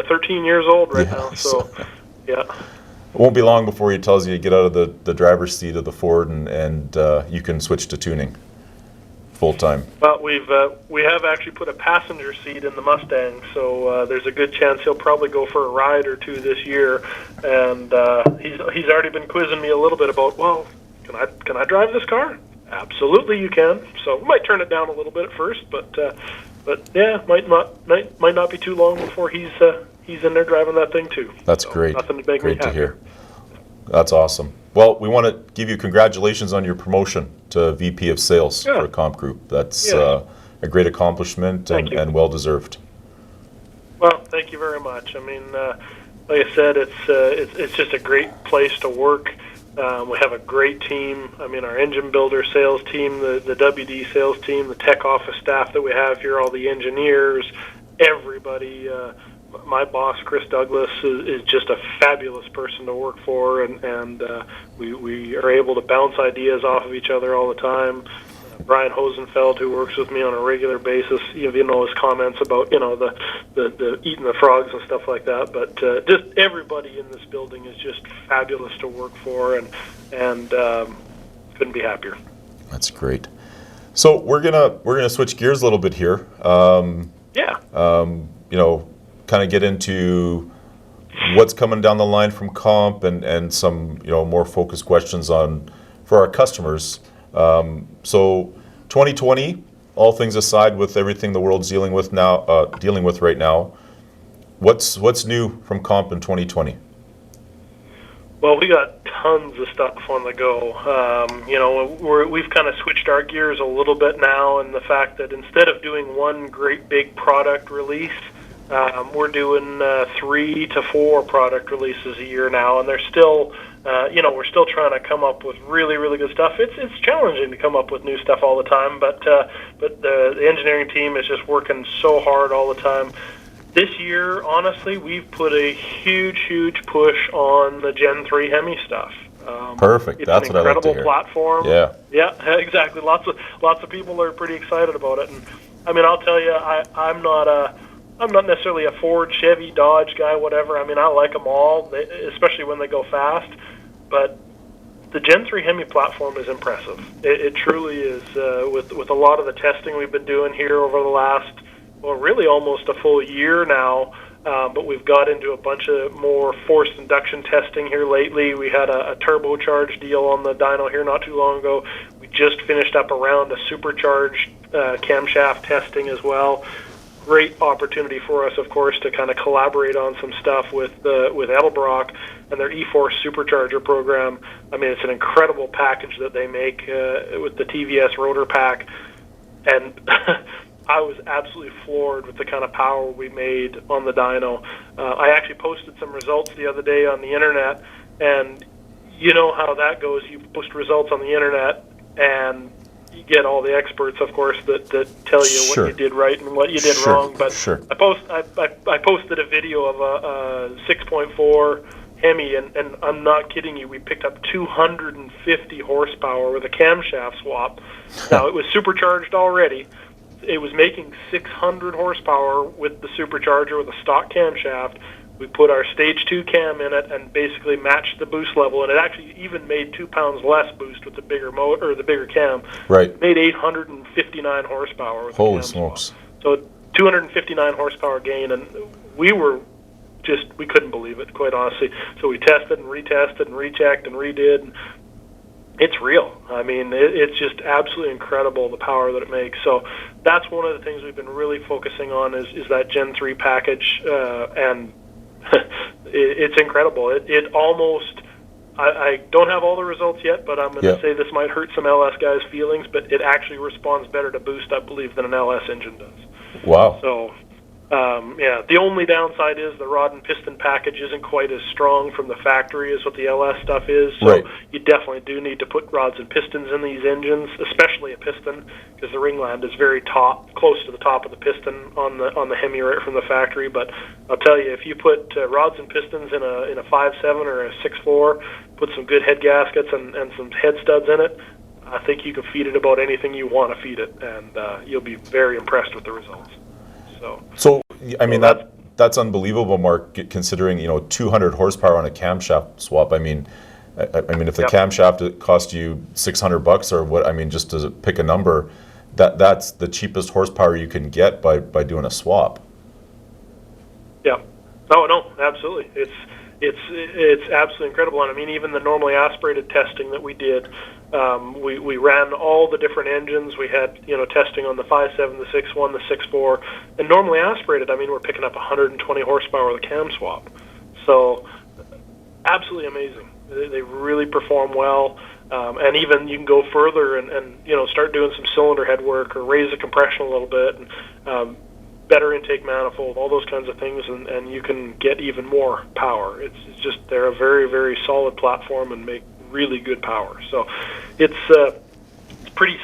13 years old right now. So yeah. It won't be long before he tells you to get out of the driver's seat of the Ford and you can switch to tuning full time. Well, we have actually put a passenger seat in the Mustang, so there's a good chance he'll probably go for a ride or two this year. And he's already been quizzing me a little bit about, well, can I drive this car? Absolutely, you can. So we might turn it down a little bit at first, but yeah, might not be too long before he's in there driving that thing too. That's so great. Nothing to make me Great to happy. hear. That's awesome. Well, we want to give you congratulations on your promotion to VP of Sales for Comp Group. That's a great accomplishment and well deserved. Well, thank you very much. I mean, like I said, it's just a great place to work. We have a great team. I mean, our engine builder sales team, the WD sales team, the tech office staff that we have here, all the engineers, everybody. My boss, Chris Douglas, is just a fabulous person to work for, and we are able to bounce ideas off of each other all the time. Brian Hosenfeld, who works with me on a regular basis, his comments about the eating the frogs and stuff like that. But just everybody in this building is just fabulous to work for, and couldn't be happier. That's great. So we're gonna switch gears a little bit here. Kind of get into what's coming down the line from Comp and some more focused questions for our customers. So 2020, all things aside, with everything the world's dealing with right now, what's new from Comp in 2020? Well, we got tons of stuff on the go. We've kind of switched our gears a little bit now, in the fact that instead of doing one great big product release, we're doing 3 to 4 product releases a year now, and they're still, we're still trying to come up with really, really good stuff. It's challenging to come up with new stuff all the time, but the engineering team is just working so hard all the time. This year, honestly, we've put a huge push on the Gen 3 Hemi stuff. Perfect. That's what I like to hear. It's an incredible platform. Yeah, exactly. Lots of people are pretty excited about it, and I mean, I'll tell you, I'm not necessarily a Ford, Chevy, Dodge guy, whatever. I mean, I like them all, especially when they go fast. But the Gen 3 Hemi platform is impressive. It truly is. With a lot of the testing we've been doing here over the last, really almost a full year now. But we've got into a bunch of more forced induction testing here lately. We had a turbocharged deal on the dyno here not too long ago. We just finished up a round of supercharged camshaft testing as well. Great opportunity for us, of course, to kind of collaborate on some stuff with Edelbrock and their E-Force supercharger program. I mean, it's an incredible package that they make with the TVS rotor pack, and I was absolutely floored with the kind of power we made on the dyno. I actually posted some results the other day on the internet, and you know how that goes. You post results on the internet, and you get all the experts, of course, that tell you what you did right and what you did wrong. But I posted a video of a 6.4 Hemi, and I'm not kidding you. We picked up 250 horsepower with a camshaft swap. Now, it was supercharged already. It was making 600 horsepower with the supercharger with a stock camshaft. We put our stage 2 cam in it and basically matched the boost level, and it actually even made 2 pounds less boost with the bigger motor or the bigger cam. Right. It made 859 horsepower with Holy the cam smokes. swap. So 259 horsepower gain, and we couldn't believe it, quite honestly. So we tested and retested and rechecked and redid. And it's real. I mean, it's just absolutely incredible, the power that it makes. So that's one of the things we've been really focusing on is that Gen 3 package, and it's incredible. It almost, I don't have all the results yet, but I'm going to say this might hurt some LS guys' feelings, but it actually responds better to boost, I believe, than an LS engine does. Wow. So, the only downside is the rod and piston package isn't quite as strong from the factory as what the LS stuff is. So right. You definitely do need to put rods and pistons in these engines, especially a piston, because the ringland is very close to the top of the piston on the Hemi right from the factory. But I'll tell you, if you put rods and pistons in a 5.7 or a 6.4, put some good head gaskets and some head studs in it, I think you can feed it about anything you want to feed it, and you'll be very impressed with the results. So I mean, that's unbelievable, Mark, considering 200 horsepower on a camshaft swap. I mean, if the camshaft cost you $600 or what, I mean, just to pick a number, that's the cheapest horsepower you can get by doing a swap. Yeah. No, absolutely. It's absolutely incredible. And I mean, even the normally aspirated testing that we did, we ran all the different engines. We had, testing on the 5.7, the 6.1, the 6.4, and normally aspirated, I mean, we're picking up 120 horsepower with a cam swap. So, absolutely amazing. They really perform well. And even you can go further and start doing some cylinder head work or raise the compression a little bit, and better intake manifold, all those kinds of things, and you can get even more power. It's just, they're a very, very solid platform and make really good power. So it's pretty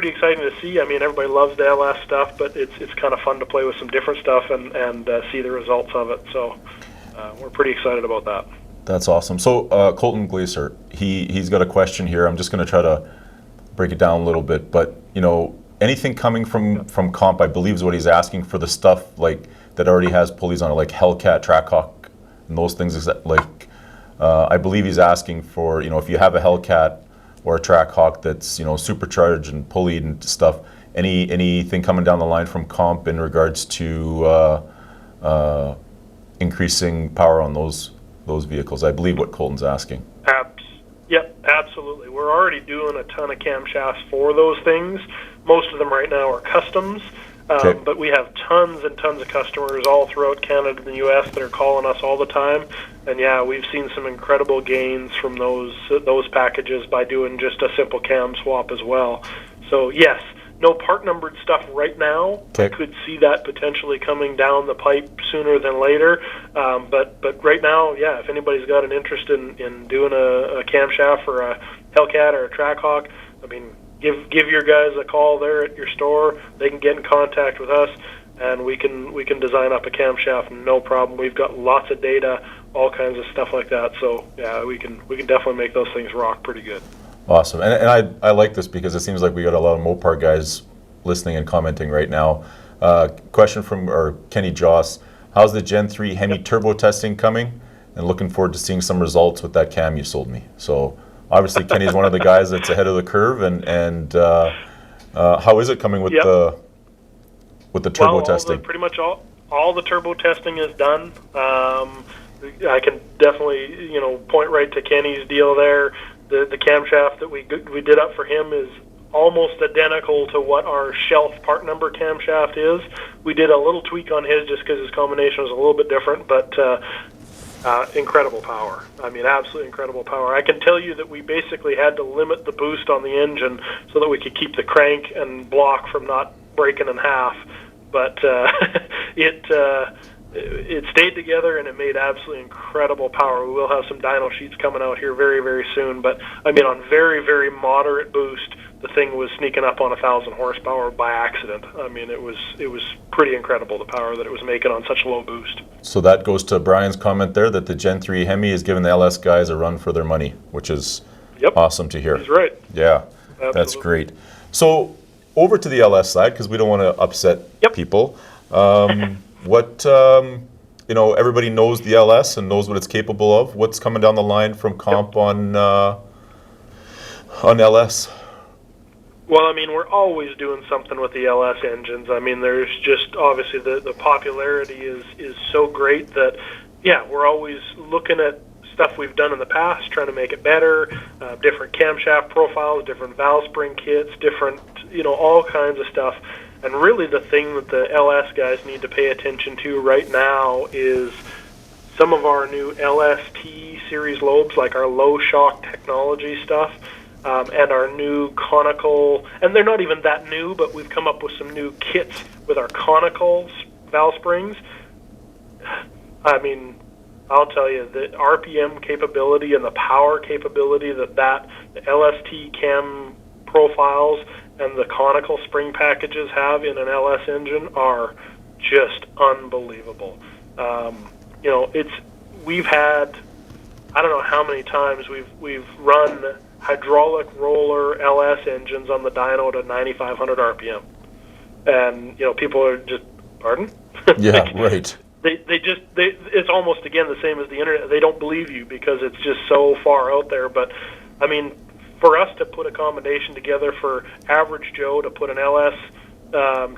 exciting to see. I mean, everybody loves the LS stuff, but it's kind of fun to play with some different stuff and see the results of it. So we're pretty excited about that. That's awesome. So Colton Glaser, he's got a question here. I'm just going to try to break it down a little bit, but anything coming from comp, I believe, is what he's asking for, the stuff like that already has pulleys on it, like Hellcat, Trackhawk, and those things. Like I believe he's asking for, if you have a Hellcat or a Trackhawk that's supercharged and pulleyed and stuff, anything coming down the line from comp in regards to increasing power on those vehicles. I believe what Colton's asking. Yep, absolutely. We're already doing a ton of camshafts for those things. Most of them right now are customs, but we have tons and tons of customers all throughout Canada and the U.S. that are calling us all the time. And yeah, we've seen some incredible gains from those packages by doing just a simple cam swap as well. So yes, no part numbered stuff right now. I could see that potentially coming down the pipe sooner than later. But right now, yeah, if anybody's got an interest in doing a camshaft or a Hellcat or a Trackhawk, I mean, give your guys a call there at your store. They can get in contact with us, and we can design up a camshaft, no problem. We've got lots of data, all kinds of stuff like that. So yeah, we can definitely make those things rock pretty good. Awesome, and I like this because it seems like we got a lot of Mopar guys listening and commenting right now. Question from Kenny Joss: how's the Gen 3 Hemi turbo testing coming? And looking forward to seeing some results with that cam you sold me. So obviously Kenny's one of the guys that's ahead of the curve. And how is it coming with the turbo testing? Pretty much all the turbo testing is done. I can definitely point right to Kenny's deal there. The camshaft that we did up for him is almost identical to what our shelf part number camshaft is. We did a little tweak on his just because his combination was a little bit different, but incredible power. I mean, absolutely incredible power. I can tell you that we basically had to limit the boost on the engine so that we could keep the crank and block from not breaking in half. But it stayed together, and it made absolutely incredible power. We will have some dyno sheets coming out here very, very soon. But, I mean, on very, very moderate boost, the thing was sneaking up on 1,000 horsepower by accident. I mean, it was pretty incredible, the power that it was making on such low boost. So that goes to Brian's comment there that the Gen 3 Hemi is giving the LS guys a run for their money, which is awesome to hear. He's right. Yeah, absolutely. That's great. So over to the LS side, because we don't want to upset people. everybody knows the LS and knows what it's capable of. What's coming down the line from comp on LS? Well, I mean, we're always doing something with the LS engines. I mean, there's just obviously the popularity is so great that, yeah, we're always looking at stuff we've done in the past, trying to make it better, different camshaft profiles, different valve spring kits, different, all kinds of stuff. And really the thing that the LS guys need to pay attention to right now is some of our new LST series lobes, like our low shock technology stuff, and our new conical, and they're not even that new, but we've come up with some new kits with our conical valve springs. I mean, I'll tell you, the RPM capability and the power capability the LST cam profiles and the conical spring packages have in an LS engine are just unbelievable. We've had, I don't know how many times we've run hydraulic roller LS engines on the dyno to 9,500 RPM, and people are just, pardon? Yeah, right. It's almost again the same as the internet. They don't believe you because it's just so far out there. But I mean, for us to put a combination together for average Joe to put an LS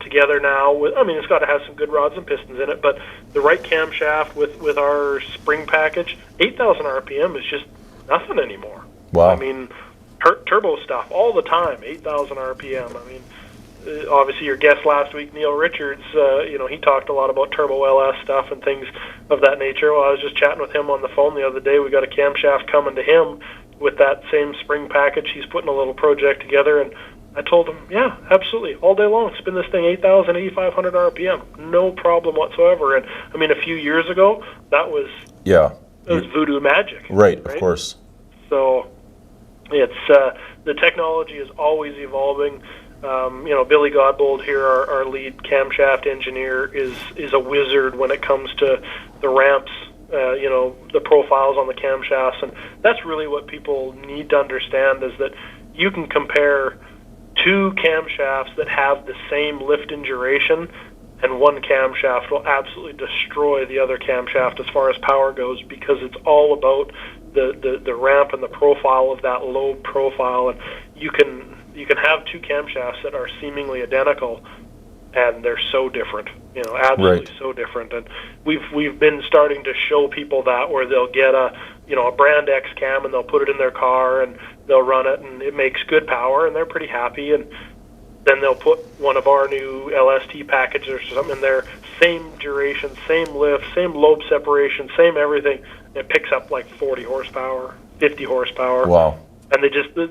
together now, it's got to have some good rods and pistons in it, but the right camshaft with our spring package, 8,000 RPM is just nothing anymore. Wow. I mean, turbo stuff all the time, 8,000 RPM. I mean, obviously your guest last week, Neil Richards, he talked a lot about turbo LS stuff and things of that nature. Well, I was just chatting with him on the phone the other day. We got a camshaft coming to him with that same spring package. He's putting a little project together, and I told him, yeah, absolutely, all day long, spin this thing 8,000, 8,500 RPM, no problem whatsoever. And I mean, a few years ago, that was voodoo magic. Right, of course. So it's the technology is always evolving. Billy Godbold here, our lead camshaft engineer, is a wizard when it comes to the ramps, the profiles on the camshafts, and that's really what people need to understand is that you can compare two camshafts that have the same lift and duration, and one camshaft will absolutely destroy the other camshaft as far as power goes because it's all about the ramp and the profile of that lobe profile, and you can have two camshafts that are seemingly identical, and they're so different, absolutely right. So different. And we've been starting to show people that where they'll get a brand X cam and they'll put it in their car and they'll run it and it makes good power and they're pretty happy, and then they'll put one of our new LST packages or something in there, same duration, same lift, same lobe separation, same everything. It picks up like 40 horsepower, 50 horsepower. Wow. And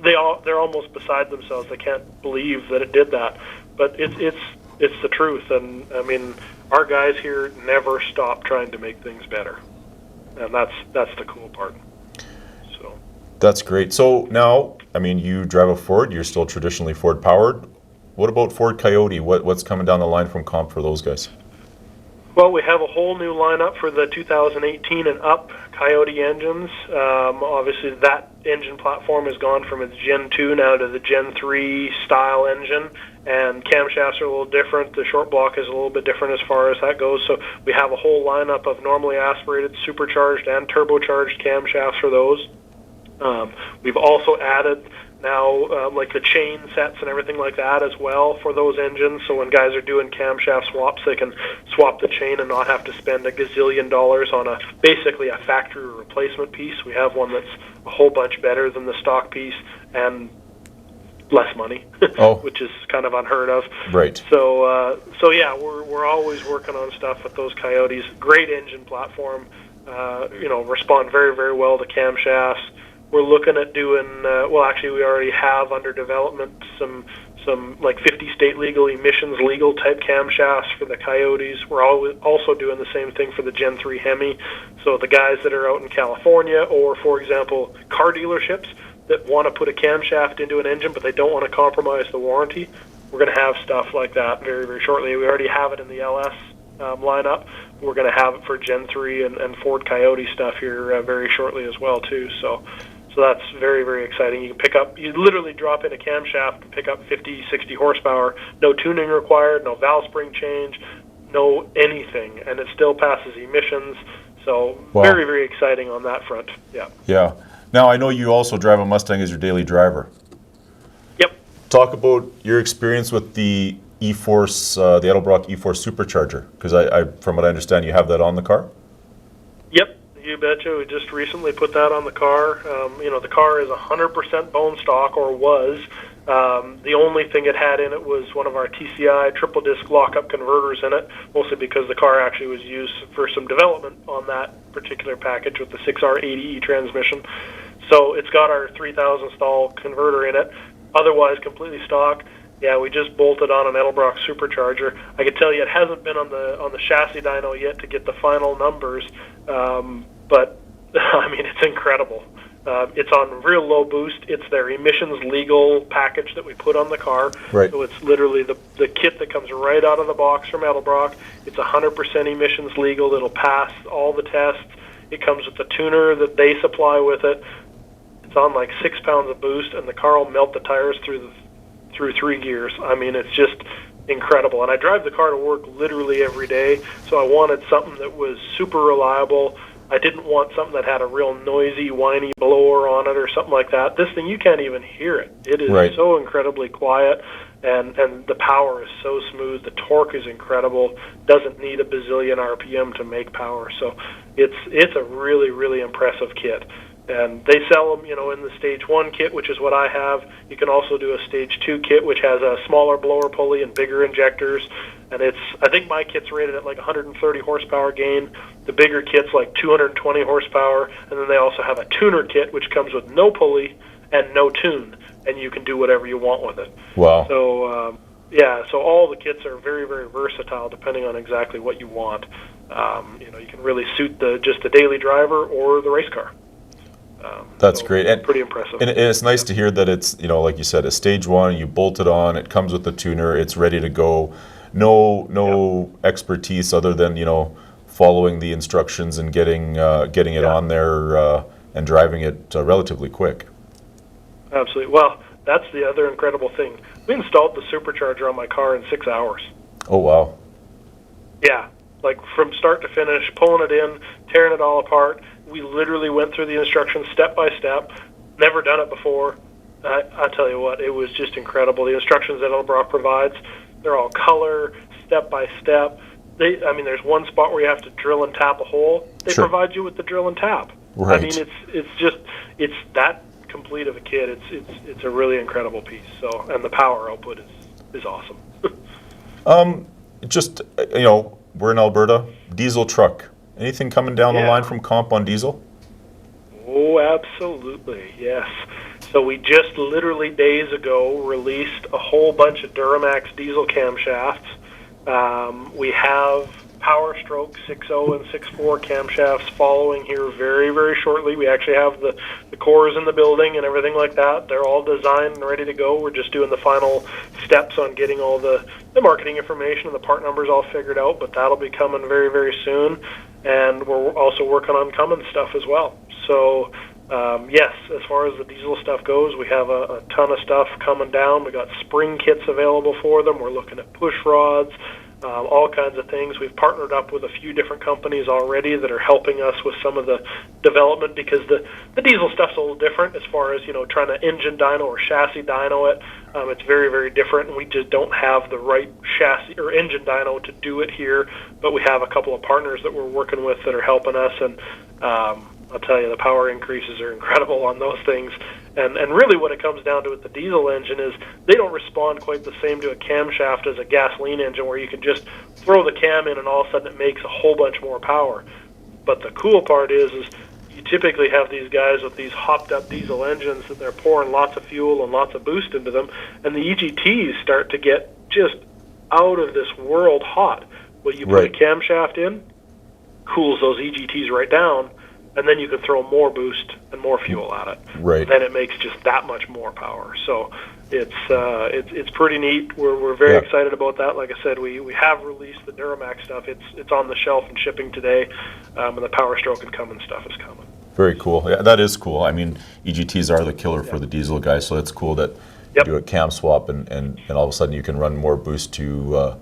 they're almost beside themselves. They can't believe that it did that. But it's the truth. And I mean, our guys here never stop trying to make things better. And that's the cool part. So that's great. So now, I mean, you drive a Ford, you're still traditionally Ford powered. What about Ford Coyote? What's coming down the line from comp for those guys? Well, we have a whole new lineup for the 2018 and up Coyote engines. Obviously, that engine platform has gone from its Gen 2 now to the Gen 3 style engine, and camshafts are a little different. The short block is a little bit different as far as that goes. So we have a whole lineup of normally aspirated, supercharged, and turbocharged camshafts for those. We've also added now like the chain sets and everything like that as well for those engines, so when guys are doing camshaft swaps, they can swap the chain and not have to spend a gazillion dollars on basically a factory replacement piece. We have one that's a whole bunch better than the stock piece and less money, which is kind of unheard of. Right. So yeah, we're always working on stuff with those Coyotes. Great engine platform, respond very, very well to camshafts. We're looking at doing, actually we already have under development some like 50 state legal, emissions legal type camshafts for the Coyotes. We're also doing the same thing for the Gen 3 Hemi. So the guys that are out in California, or for example, car dealerships that want to put a camshaft into an engine but they don't want to compromise the warranty, we're going to have stuff like that very, very shortly. We already have it in the LS lineup. We're going to have it for Gen 3 and Ford Coyote stuff here very shortly as well too. So that's very, very exciting. You literally drop in a camshaft and pick up 50, 60 horsepower, no tuning required, no valve spring change, no anything, and it still passes emissions. So Wow. very, very exciting on that front. Yeah. Yeah. Now, I know you also drive a Mustang as your daily driver. Yep. Talk about your experience with the E-Force, the Edelbrock E-Force Supercharger, because I, from what I understand, you have that on the car? Yep. You betcha. We just recently put that on the car. The car is 100% bone stock, or was. The only thing it had in it was one of our TCI triple disc lockup converters in it, mostly because the car actually was used for some development on that particular package with the 6R80E transmission. So it's got our 3000 stall converter in it, otherwise completely stock. Yeah, we just bolted on an Edelbrock supercharger. I can tell you it hasn't been on the chassis dyno yet to get the final numbers, but I mean, it's incredible. It's on real low boost. It's their emissions legal package that we put on the car. Right. So it's literally the kit that comes right out of the box from Edelbrock. It's 100% emissions legal. It'll pass all the tests. It comes with the tuner that they supply with it. It's on like 6 pounds of boost, and the car will melt the tires through 3 gears. I mean, it's just incredible. And I drive the car to work literally every day, so I wanted something that was super reliable. I didn't want something that had a real noisy, whiny blower on it or something like that. This thing, you can't even hear it. It is Right. so incredibly quiet, and the power is so smooth. The torque is incredible. Doesn't need a bazillion RPM to make power. So it's a really, really impressive kit. And they sell them, in the Stage 1 kit, which is what I have. You can also do a Stage 2 kit, which has a smaller blower pulley and bigger injectors. And I think my kit's rated at like 130 horsepower gain. The bigger kit's like 220 horsepower. And then they also have a tuner kit, which comes with no pulley and no tune. And you can do whatever you want with it. Wow. So, so all the kits are very, very versatile depending on exactly what you want. You can really suit just the daily driver or the race car. That's So great. And pretty impressive. And it's nice to hear that it's, like you said, a Stage 1, you bolt it on, it comes with the tuner, it's ready to go. No expertise other than, following the instructions and getting it on there and driving it relatively quick. Absolutely. Well, that's the other incredible thing. We installed the supercharger on my car in 6 hours. Oh, wow. Yeah, like from start to finish, pulling it in, tearing it all apart. We literally went through the instructions step by step. Never done it before. I tell you what, it was just incredible. The instructions that Edelbrock provides, they're all color, step by step. There's one spot where you have to drill and tap a hole. They Sure. provide you with the drill and tap. Right. I mean, it's that complete of a kit. It's a really incredible piece. So, and the power output is awesome. We're in Alberta. Diesel truck. Anything coming down the Yeah. line from comp on diesel? Oh, absolutely, yes. So we just literally days ago released a whole bunch of Duramax diesel camshafts. We have Power Stroke 6.0 and 6.4 camshafts following here very, very shortly. We actually have the cores in the building and everything like that. They're all designed and ready to go. We're just doing the final steps on getting all the marketing information and the part numbers all figured out, but that'll be coming very, very soon. And we're also working on Cummins stuff as well. So, yes, as far as the diesel stuff goes, we have a ton of stuff coming down. We got spring kits available for them. We're looking at push rods, all kinds of things. We've partnered up with a few different companies already that are helping us with some of the development, because the diesel stuff's a little different as far as, trying to engine dyno or chassis dyno it. It's very, very different, and we just don't have the right chassis or engine dyno to do it here, but we have a couple of partners that we're working with that are helping us, and I'll tell you, the power increases are incredible on those things. And really what it comes down to with the diesel engine is they don't respond quite the same to a camshaft as a gasoline engine, where you can just throw the cam in and all of a sudden it makes a whole bunch more power. But the cool part is you typically have these guys with these hopped up diesel engines that they're pouring lots of fuel and lots of boost into them, and the EGTs start to get just out of this world hot. Well, you put a camshaft in, cools those EGTs right down, and then you can throw more boost and more fuel at it. Right. Then it makes just that much more power. So it's pretty neat. We're very excited about that. Like I said, we have released the Duramax stuff. It's on the shelf and shipping today, and the Power Stroke and Cummins stuff is coming. Very cool. Yeah, that is cool. I mean, EGTs are the killer for the diesel guys, so it's cool that you do a cam swap and all of a sudden you can run more boost to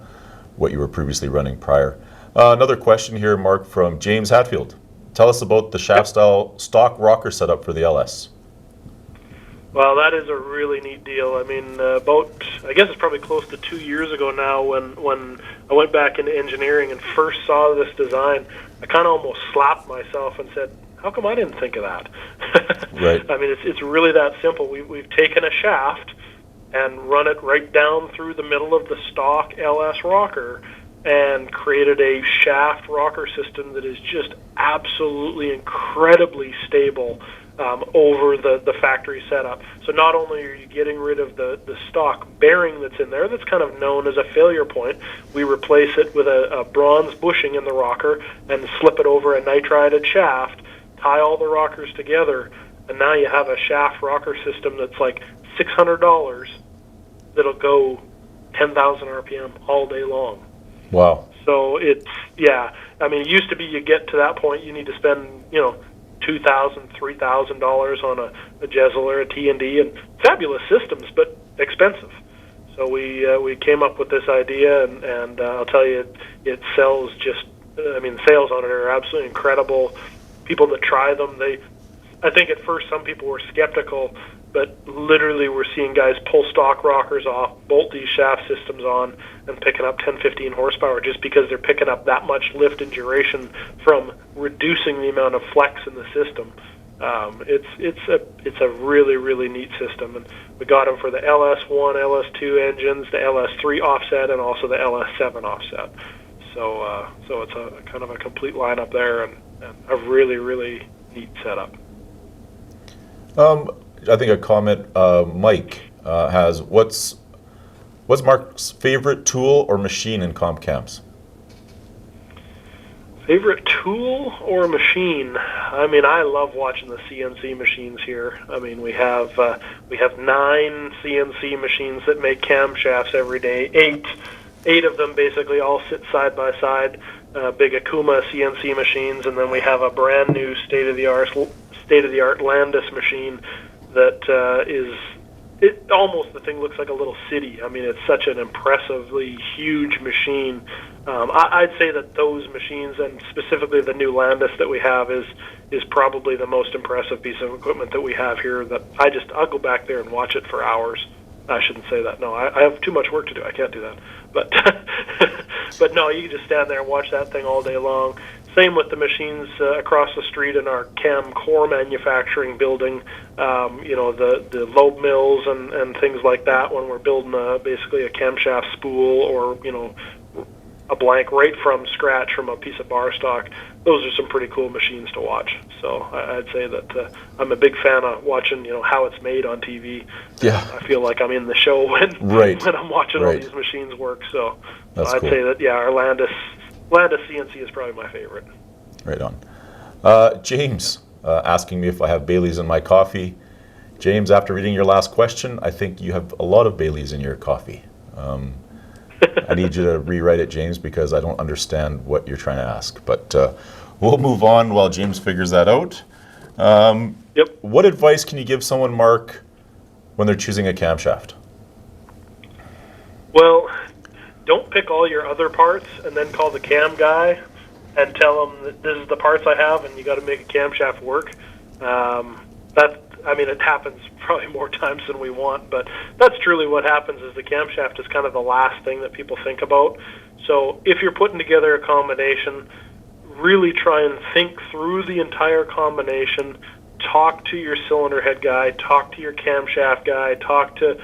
what you were previously running prior. Another question here, Mark, from James Hatfield. Tell us about the shaft style stock rocker setup for the LS. Well, that is a really neat deal. I mean, I guess it's probably close to 2 years ago now when I went back into engineering and first saw this design, I kind of almost slapped myself and said, how come I didn't think of that? Right. I mean, it's really that simple. We've taken a shaft and run it right down through the middle of the stock LS rocker and created a shaft rocker system that is just absolutely incredibly stable over the factory setup. So not only are you getting rid of the stock bearing that's in there, that's kind of known as a failure point, we replace it with a bronze bushing in the rocker and slip it over a nitrided shaft, tie all the rockers together, and now you have a shaft rocker system that's like $600 that'll go 10,000 RPM all day long. Wow. So it's, I mean, it used to be you get to that point, you need to spend, $2,000, $3,000 on a Jezel or a T&D, and fabulous systems, but expensive. So we came up with this idea, and I'll tell you, it sells the sales on it are absolutely incredible. People that try them, I think at first some people were skeptical, but literally we're seeing guys pull stock rockers off, bolt these shaft systems on, and picking up 10, 15 horsepower just because they're picking up that much lift and duration from reducing the amount of flex in the system. It's a really, really neat system, and we got them for the LS1, LS2 engines, the LS3 offset, and also the LS7 offset. So it's a kind of a complete lineup there, and a really, really neat setup. I think a comment Mike has, what's Mark's favorite tool or machine in comp cams? Favorite tool or machine? I mean, I love watching the CNC machines here. I mean, we have 9 CNC machines that make camshafts every day. Eight of them basically all sit side by side. Big Akuma CNC machines, and then we have a brand new state-of-the-art Landis machine that almost the thing looks like a little city. I mean, it's such an impressively huge machine. I'd say that those machines, and specifically the new Landis that we have, is probably the most impressive piece of equipment that we have here. That I'll go back there and watch it for hours. I shouldn't say that. No, I have too much work to do. I can't do that. But but no, you can just stand there and watch that thing all day long. Same with the machines across the street in our cam core manufacturing building. The lobe mills and things like that when we're building basically a camshaft spool or a blank right from scratch from a piece of bar stock. Those are some pretty cool machines to watch. So I'd say that I'm a big fan of watching how it's made on TV. Yeah. I feel like I'm in the show when I'm watching all these machines work. So I'd say that our Landis CNC is probably my favorite. Right on. James asking me if I have Baileys in my coffee. James, after reading your last question, I think you have a lot of Baileys in your coffee. I need you to rewrite it, James, because I don't understand what you're trying to ask. But we'll move on while James figures that out. Yep. What advice can you give someone, Mark, when they're choosing a camshaft? Well, don't pick all your other parts and then call the cam guy and tell him that this is the parts I have and you got to make a camshaft work. It happens probably more times than we want, but that's truly what happens. Is the camshaft is kind of the last thing that people think about. So if you're putting together a combination, really try and think through the entire combination. Talk to your cylinder head guy, talk to your camshaft guy, talk to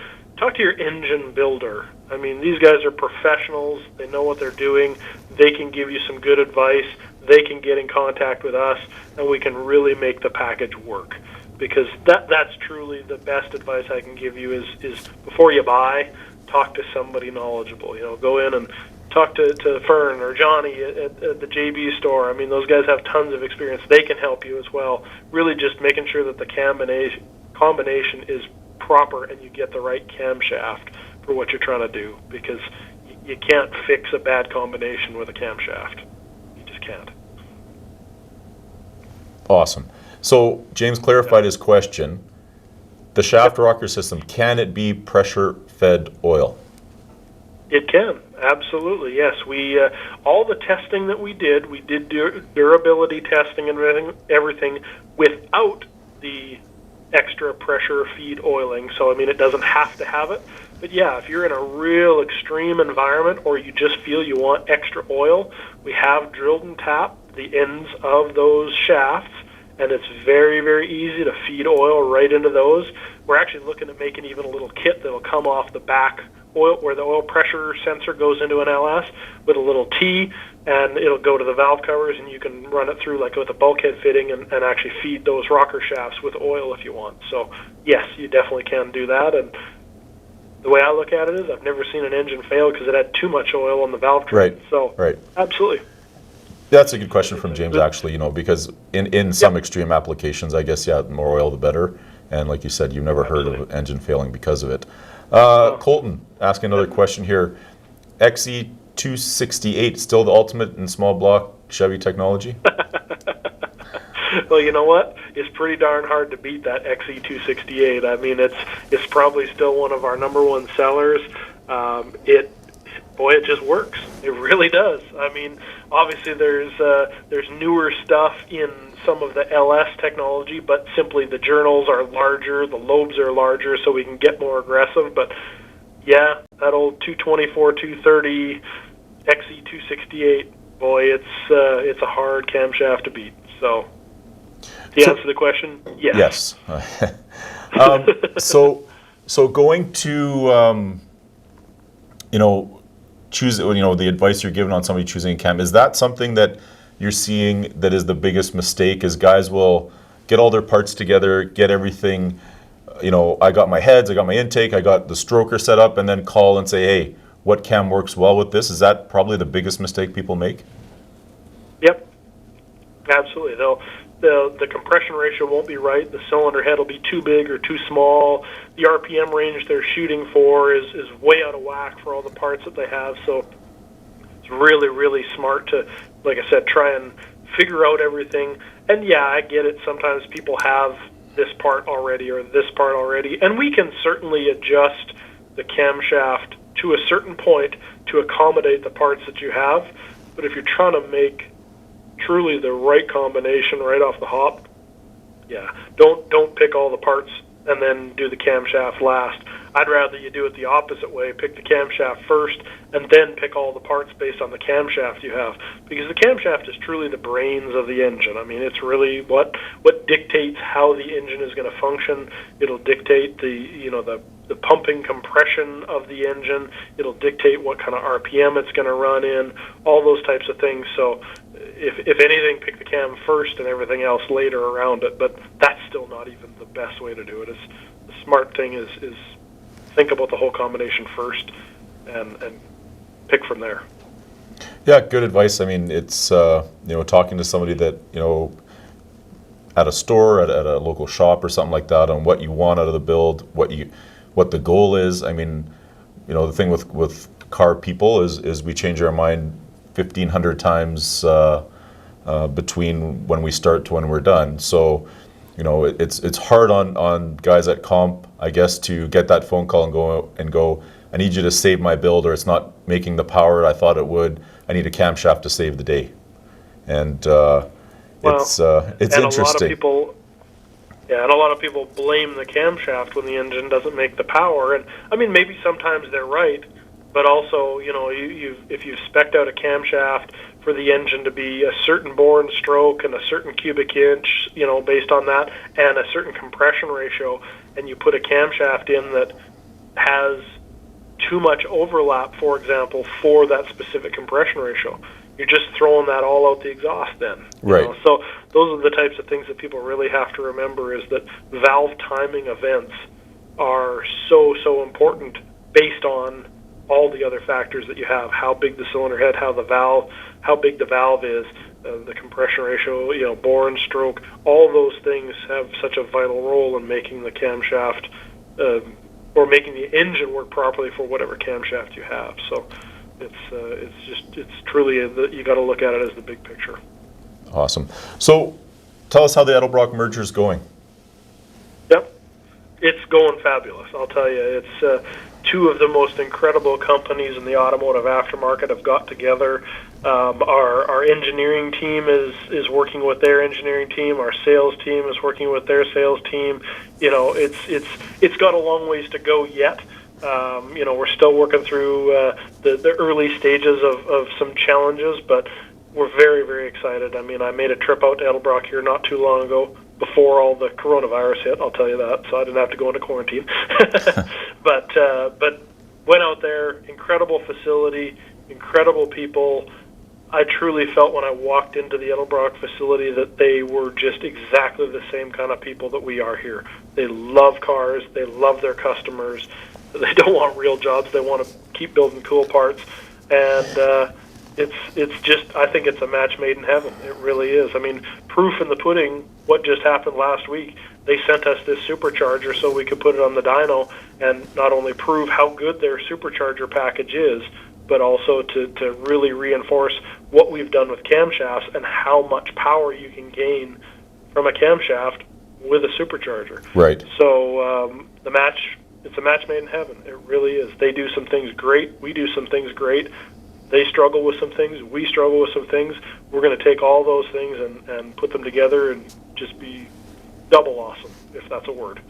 your engine builder. I mean, these guys are professionals. They know what they're doing. They can give you some good advice. They can get in contact with us, and we can really make the package work. Because that's truly the best advice I can give you is before you buy, talk to somebody knowledgeable. Go in and talk to Fern or Johnny at the JB store. I mean, those guys have tons of experience. They can help you as well. Really just making sure that the combination is proper and you get the right camshaft for what you're trying to do, because you can't fix a bad combination with a camshaft. You just can't. Awesome. So James clarified his question. The shaft rocker system, can it be pressure-fed oil? It can, absolutely, yes. We all the testing that we did durability testing and everything without the extra pressure feed oiling. So, I mean, it doesn't have to have it. But yeah, if you're in a real extreme environment or you just feel you want extra oil, we have drilled and tapped the ends of those shafts, and it's very, very easy to feed oil right into those. We're actually looking at making even a little kit that'll come off the back oil, where the oil pressure sensor goes into an LS with a little T, and it'll go to the valve covers, and you can run it through like with a bulkhead fitting and actually feed those rocker shafts with oil if you want. So yes, you definitely can do that. And the way I look at it is I've never seen an engine fail because it had too much oil on the valve train. Right. So right. Absolutely. That's a good question from James, actually, because in some extreme applications, I guess, the more oil, the better. And like you said, you've never heard of an engine failing because of it. Colton, asking another question here. XE268, still the ultimate in small block Chevy technology? Well, you know what? It's pretty darn hard to beat that XE268. I mean, it's probably still one of our number one sellers. It just works. It really does. I mean, obviously there's newer stuff in some of the LS technology, but simply the journals are larger, the lobes are larger, so we can get more aggressive. But yeah, that old 224, 230 XE268, boy, it's a hard camshaft to beat. So to answer the question, yes. So going to choose, the advice you're giving on somebody choosing a cam, is that something that you're seeing that is the biggest mistake? Is guys will get all their parts together, get everything, I got my heads, I got my intake, I got the stroker set up, and then call and say, hey, what cam works well with this? Is that probably the biggest mistake people make? Yep, absolutely. The compression ratio won't be right. The cylinder head will be too big or too small. The RPM range they're shooting for is way out of whack for all the parts that they have. So it's really, really smart to, like I said, try and figure out everything. And yeah, I get it. Sometimes people have this part already or this part already. And we can certainly adjust the camshaft to a certain point to accommodate the parts that you have. But if you're trying to make truly the right combination right off the hop, don't pick all the parts and then do the camshaft last. I'd rather you do it the opposite way, pick the camshaft first and then pick all the parts based on the camshaft you have, because the camshaft is truly the brains of the engine. I mean, it's really what dictates how the engine is going to function. It'll dictate the pumping compression of the engine. It'll dictate what kind of RPM it's going to run in, all those types of things. So if anything, pick the cam first and everything else later around it, but that's still not even the best way to do it. The smart thing is think about the whole combination first and pick from there. Yeah, good advice. I mean, it's talking to somebody that at a store, at a local shop or something like that, on what you want out of the build, what the goal is. I mean, the thing with car people is we change our mind 1,500 times between when we start to when we're done. So, it's hard on guys at comp, I guess, to get that phone call and go, I need you to save my build, or it's not making the power I thought it would. I need a camshaft to save the day. And it's interesting. And a lot of people blame the camshaft when the engine doesn't make the power. And I mean, maybe sometimes they're right, but also, if you've spec'd out a camshaft for the engine to be a certain bore and stroke and a certain cubic inch, based on that, and a certain compression ratio, and you put a camshaft in that has too much overlap, for example, for that specific compression ratio, you're just throwing that all out the exhaust then. Right. So those are the types of things that people really have to remember, is that valve timing events are so important based on all the other factors that you have: how big the cylinder head, how big the valve is, the compression ratio, bore and stroke. All those things have such a vital role in making the camshaft or making the engine work properly for whatever camshaft you have. So it's truly you got to look at it as the big picture. Awesome. So tell us how the Edelbrock merger is going. Yep, it's going fabulous. I'll tell you, it's two of the most incredible companies in the automotive aftermarket have got together. Our engineering team is working with their engineering team. Our sales team is working with their sales team. It's got a long ways to go yet. We're still working through the early stages of some challenges, but we're very, very excited. I mean, I made a trip out to Edelbrock here not too long ago, before all the coronavirus hit, I'll tell you that, so I didn't have to go into quarantine. But went out there, incredible facility, incredible people. I truly felt when I walked into the Edelbrock facility that they were just exactly the same kind of people that we are here. They love cars, they love their customers, they don't want real jobs, they want to keep building cool parts, and it's just, I think it's a match made in heaven. It really is. I mean, proof in the pudding, what just happened last week, they sent us this supercharger so we could put it on the dyno and not only prove how good their supercharger package is, but also to really reinforce what we've done with camshafts and how much power you can gain from a camshaft with a supercharger. Right. So it's a match made in heaven. It really is. They do some things great. We do some things great. They struggle with some things. We struggle with some things. We're going to take all those things and put them together and just be double awesome, if that's a word.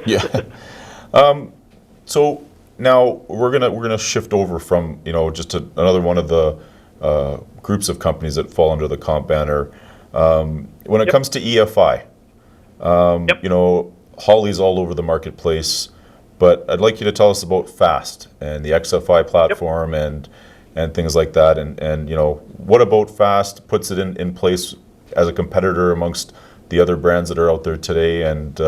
Yeah. So now we're gonna shift over from just another one of the groups of companies that fall under the comp banner. When it comes to EFI, Holley's all over the marketplace, but I'd like you to tell us about FAST and the XFI platform and things like that, and what about FAST puts it in place as a competitor amongst the other brands that are out there today, and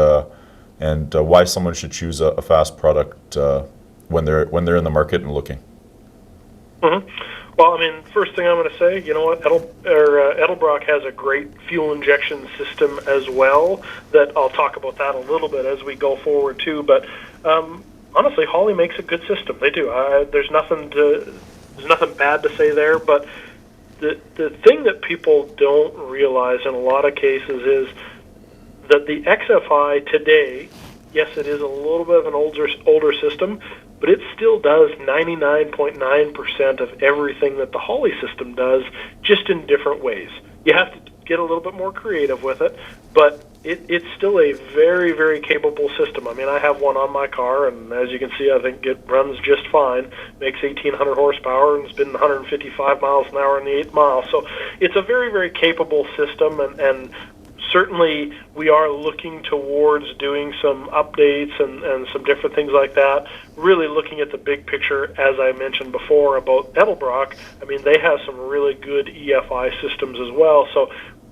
why someone should choose a FAST product when they're in the market and looking. Mm-hmm. Well, I mean, first thing I'm going to say, you know what, Edelbrock has a great fuel injection system as well. That I'll talk about that a little bit as we go forward too. But honestly, Holley makes a good system. They do. There's nothing bad to say there, but the thing that people don't realize in a lot of cases is that the XFI today, yes, it is a little bit of an older system, but it still does 99.9% of everything that the Holley system does, just in different ways. You have to get a little bit more creative with it, but it's still a very, very capable system. I mean, I have one on my car, and as you can see, I think it runs just fine, makes 1,800 horsepower, and it's been 155 miles an hour in the 8th mile. So it's a very, very capable system, and certainly we are looking towards doing some updates and some different things like that, really looking at the big picture, as I mentioned before, about Edelbrock. I mean, they have some really good EFI systems as well, so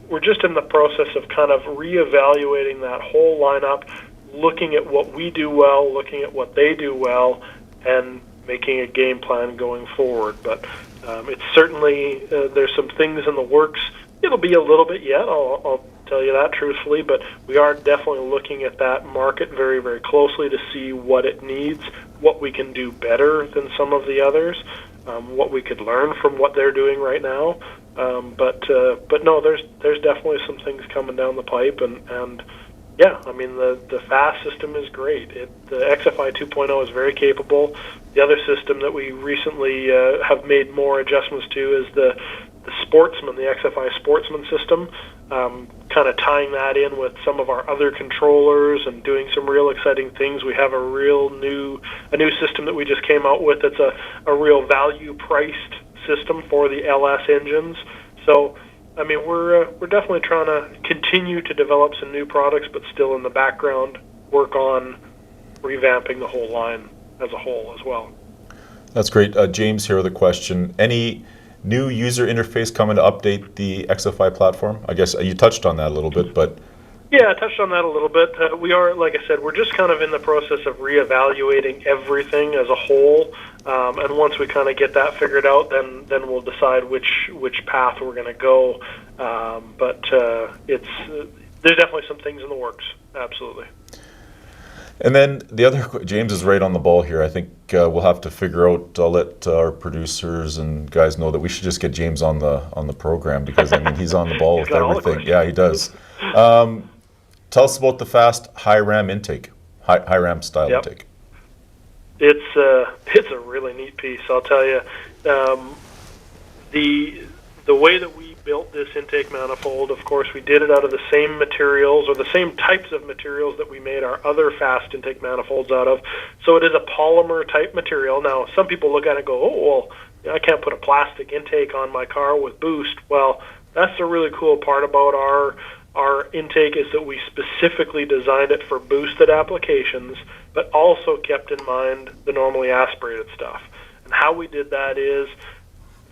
we're just in the process of kind of reevaluating that whole lineup, looking at what we do well, looking at what they do well, and making a game plan going forward. But it's certainly, there's some things in the works. It'll be a little bit yet, I'll tell you that truthfully, but we are definitely looking at that market very, very closely to see what it needs, what we can do better than some of the others, what we could learn from what they're doing right now. But no, there's definitely some things coming down the pipe, and yeah, I mean, the FAST system is great. The XFI 2.0 is very capable. The other system that we recently have made more adjustments to is the Sportsman, the XFI Sportsman system, kind of tying that in with some of our other controllers and doing some real exciting things. We have a new system that we just came out with. It's a real value-priced system for the LS engines. So, I mean, we're definitely trying to continue to develop some new products, but still in the background work on revamping the whole line as a whole as well. That's great. James here with a question. Any new user interface coming to update the XFI platform? I guess you touched on that a little bit, but... Yeah, I touched on that a little bit. We are, like I said, we're just kind of in the process of reevaluating everything as a whole, and once we kind of get that figured out, then we'll decide which path we're going to go. But there's definitely some things in the works, absolutely. And then the other, James is right on the ball here. I think we'll have to figure out. I'll let our producers and guys know that we should just get James on the program, because I mean he's on the ball with everything. Yeah, he does. Tell us about the FAST high ram intake, high ram style intake. It's a really neat piece, I'll tell you. The way that we built this intake manifold, of course, we did it out of the same materials or the same types of materials that we made our other fast intake manifolds out of. So it is a polymer type material. Now, some people look at it and go, oh, well, I can't put a plastic intake on my car with boost. Well, that's the really cool part about our intake is that we specifically designed it for boosted applications, but also kept in mind the normally aspirated stuff. And how we did that is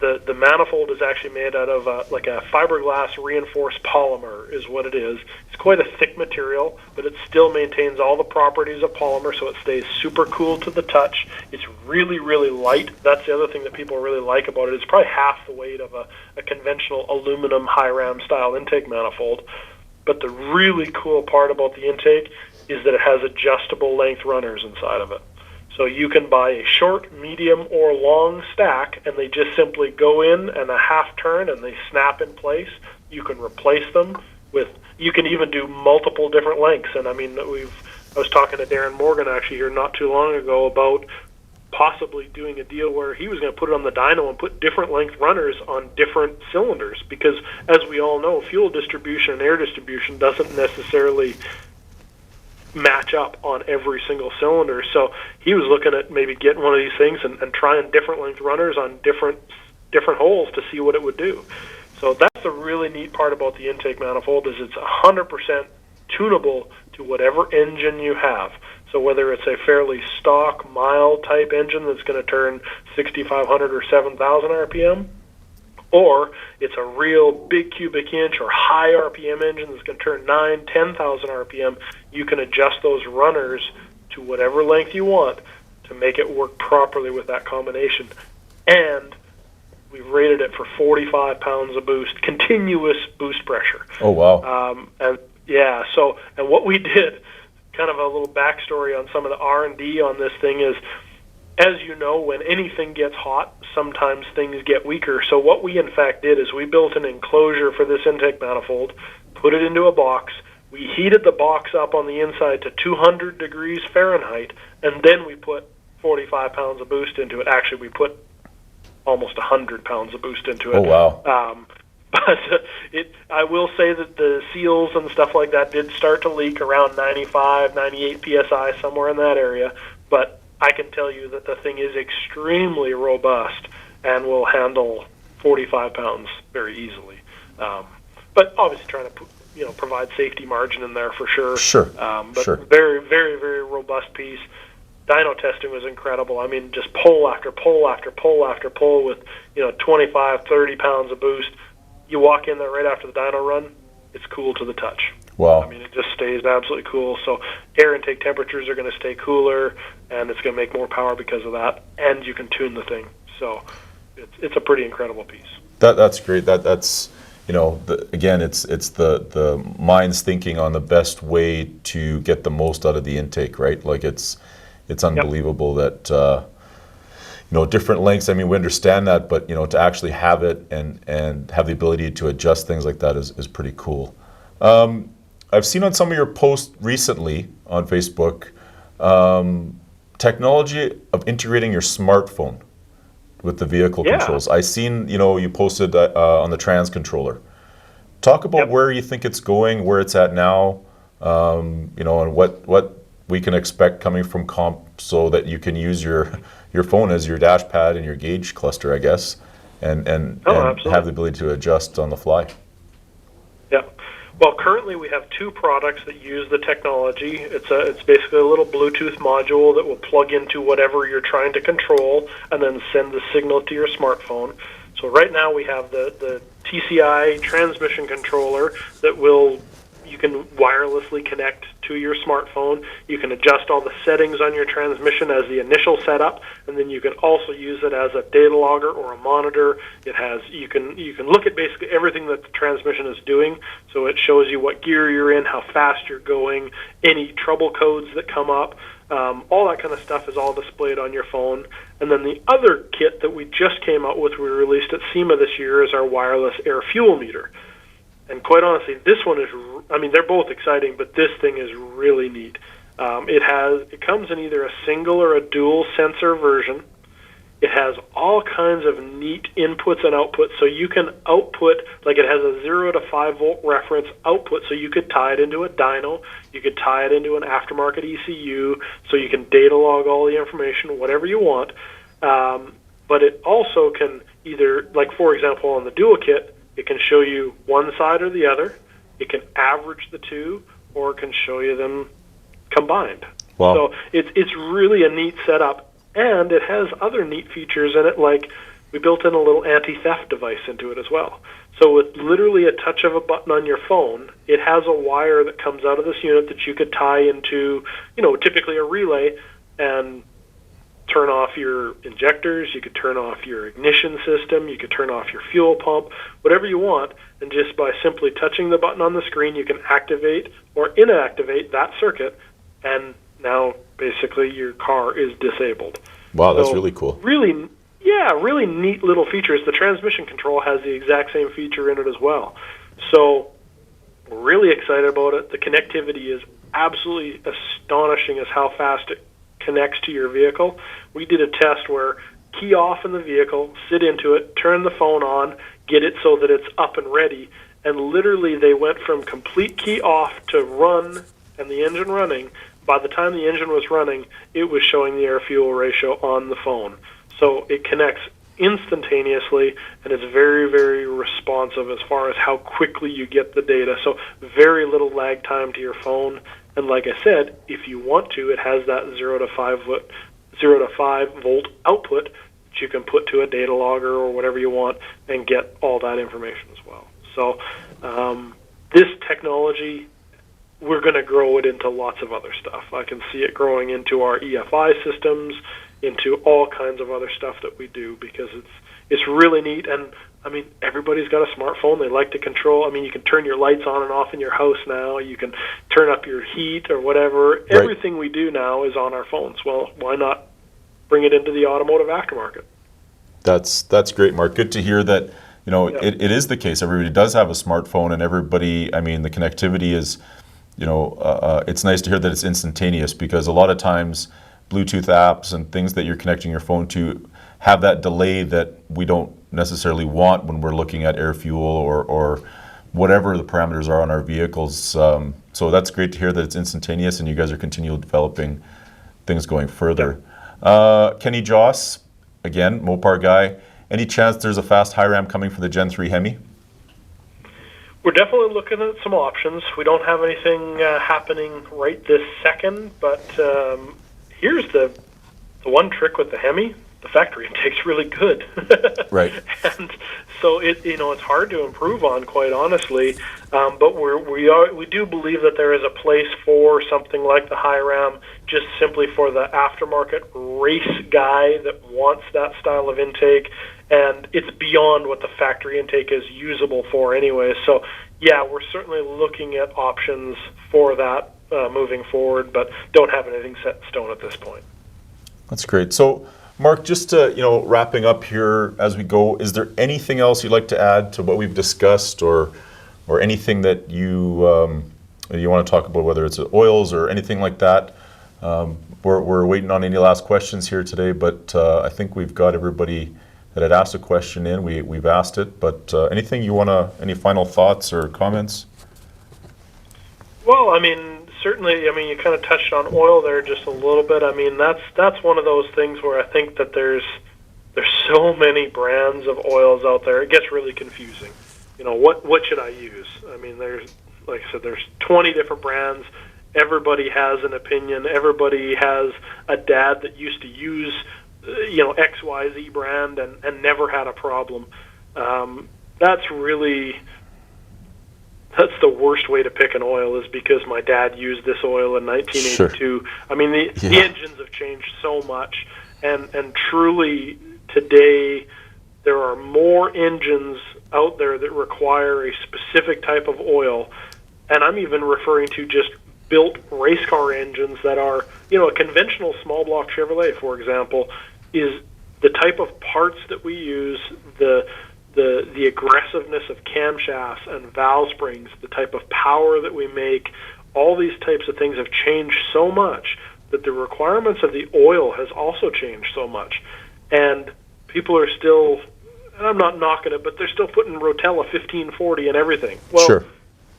the manifold is actually made out of like a fiberglass reinforced polymer is what it is. It's quite a thick material, but it still maintains all the properties of polymer, so it stays super cool to the touch. It's really, really light. That's the other thing that people really like about it. It's probably half the weight of a conventional aluminum high ram style intake manifold. But the really cool part about the intake is that it has adjustable length runners inside of it. So you can buy a short, medium, or long stack, and they just simply go in and a half turn, and they snap in place. You can replace them with. You can even do multiple different lengths. And I mean, I was talking to Darren Morgan actually here not too long ago about possibly doing a deal where he was going to put it on the dyno and put different length runners on different cylinders, because as we all know, fuel distribution and air distribution doesn't necessarily match up on every single cylinder. So he was looking at maybe getting one of these things and trying different length runners on different holes to see what it would do. So that's the really neat part about the intake manifold is it's 100% tunable to whatever engine you have. So whether it's a fairly stock, mild type engine that's going to turn 6,500 or 7,000 RPM, or it's a real big cubic inch or high RPM engine that's going to turn 9,000, 10,000 RPM, you can adjust those runners to whatever length you want to make it work properly with that combination. And we've rated it for 45 pounds of boost, continuous boost pressure. Oh, wow. And what we did, kind of a little backstory on some of the R&D on this thing is, as you know, when anything gets hot, sometimes things get weaker. So what we in fact did is we built an enclosure for this intake manifold, put it into a box, we heated the box up on the inside to 200 degrees Fahrenheit, and then we put 45 pounds of boost into it. Actually, we put almost 100 pounds of boost into it. Oh, wow. But I will say that the seals and stuff like that did start to leak around 95, 98 PSI, somewhere in that area. But I can tell you that the thing is extremely robust and will handle 45 pounds very easily. But obviously trying to provide safety margin in there for sure. Sure. But sure. Very, very, very robust piece. Dyno testing was incredible. I mean, just pull after pull after pull after pull with 25, 30 pounds of boost. You walk in there right after the dyno run, it's cool to the touch. Wow. I mean, it just stays absolutely cool. So air intake temperatures are going to stay cooler, and it's going to make more power because of that, and you can tune the thing. So it's a pretty incredible piece. That's great. That's again, it's the mind's thinking on the best way to get the most out of the intake, right? Like it's unbelievable that different lengths. I mean, we understand that, but to actually have it and have the ability to adjust things like that is pretty cool. I've seen on some of your posts recently on Facebook technology of integrating your smartphone with the vehicle controls. I seen you posted on the trans controller. Talk about where you think it's going, where it's at now, and what we can expect coming from comp, so that you can use your phone as your dash pad and your gauge cluster, I guess, and have the ability to adjust on the fly. Yeah. Well, currently we have two products that use the technology. It's basically a little Bluetooth module that will plug into whatever you're trying to control and then send the signal to your smartphone. So right now we have the TCI transmission controller that you can wirelessly connect to your smartphone. You can adjust all the settings on your transmission as the initial setup, and then you can also use it as a data logger or a monitor. You can look at basically everything that the transmission is doing, so it shows you what gear you're in, how fast you're going, any trouble codes that come up. All that kind of stuff is all displayed on your phone. And then the other kit that we just came out with, we released at SEMA this year, is our wireless air fuel meter. And quite honestly, this one is, they're both exciting, but this thing is really neat. It comes in either a single or a dual sensor version. It has all kinds of neat inputs and outputs, so you can output, like it has a 0 to 5 volt reference output, so you could tie it into a dyno, you could tie it into an aftermarket ECU, so you can data log all the information, whatever you want. But it also can either, like for example on the dual kit, it can show you one side or the other, it can average the two, or it can show you them combined. Wow. So it's really a neat setup. And it has other neat features in it, like we built in a little anti-theft device into it as well. So with literally a touch of a button on your phone, it has a wire that comes out of this unit that you could tie into, typically a relay, and turn off your injectors, you could turn off your ignition system, you could turn off your fuel pump, whatever you want, and just by simply touching the button on the screen, you can activate or inactivate that circuit, and now basically your car is disabled. Wow, that's really cool. Really neat little features. The transmission control has the exact same feature in it as well. So we're really excited about it. The connectivity is absolutely astonishing as how fast it connects to your vehicle. We did a test where key off in the vehicle, sit into it, turn the phone on, get it so that it's up and ready, and literally they went from complete key off to run and the engine running. By the time the engine was running, it was showing the air-fuel ratio on the phone. So it connects instantaneously, and it's very, very responsive as far as how quickly you get the data. So very little lag time to your phone. And like I said, if you want to, it has that 0 to 5 volt output that you can put to a data logger or whatever you want and get all that information as well. So this technology, we're going to grow it into lots of other stuff. I can see it growing into our EFI systems, into all kinds of other stuff that we do, because it's really neat. And I mean, everybody's got a smartphone. They like to control. I mean, you can turn your lights on and off in your house now. You can turn up your heat or whatever. Right. Everything we do now is on our phones. Well, why not bring it into the automotive aftermarket? That's great, Mark. Good to hear that. It is the case. Everybody does have a smartphone, and everybody. I mean, the connectivity is. It's nice to hear that it's instantaneous, because a lot of times Bluetooth apps and things that you're connecting your phone to have that delay that we don't necessarily want when we're looking at air fuel or whatever the parameters are on our vehicles. So that's great to hear that it's instantaneous and you guys are continually developing things going further. Kenny Joss, again, Mopar guy, any chance there's a fast high ram coming for the Gen 3 Hemi? We're definitely looking at some options. We don't have anything happening right this second, but here's the one trick with the Hemi: the factory intake's really good. Right. And so it's hard to improve on, quite honestly. But we do believe that there is a place for something like the high ram, just simply for the aftermarket race guy that wants that style of intake. And it's beyond what the factory intake is usable for anyway. So, yeah, we're certainly looking at options for that moving forward, but don't have anything set in stone at this point. That's great. So, Mark, just wrapping up here as we go, is there anything else you'd like to add to what we've discussed, or anything that you want to talk about, whether it's oils or anything like that? We're waiting on any last questions here today, but I think we've got everybody that had asked a question in. We've asked it, but anything any final thoughts or comments? Well, I mean, certainly, you kind of touched on oil there just a little bit. I mean, that's one of those things where I think that there's so many brands of oils out there. It gets really confusing. What should I use? I mean, like I said, there's 20 different brands. Everybody has an opinion. Everybody has a dad that used to use XYZ brand and never had a problem. That's the worst way to pick an oil, is because my dad used this oil in 1982. Sure. I mean, the engines have changed so much, and truly today there are more engines out there that require a specific type of oil, and I'm even referring to just built race car engines that are, a conventional small block Chevrolet, for example, is the type of parts that we use, the aggressiveness of camshafts and valve springs, the type of power that we make, all these types of things have changed so much that the requirements of the oil has also changed so much. And people are still, and I'm not knocking it, but they're still putting Rotella 1540 and everything. Well, Sure.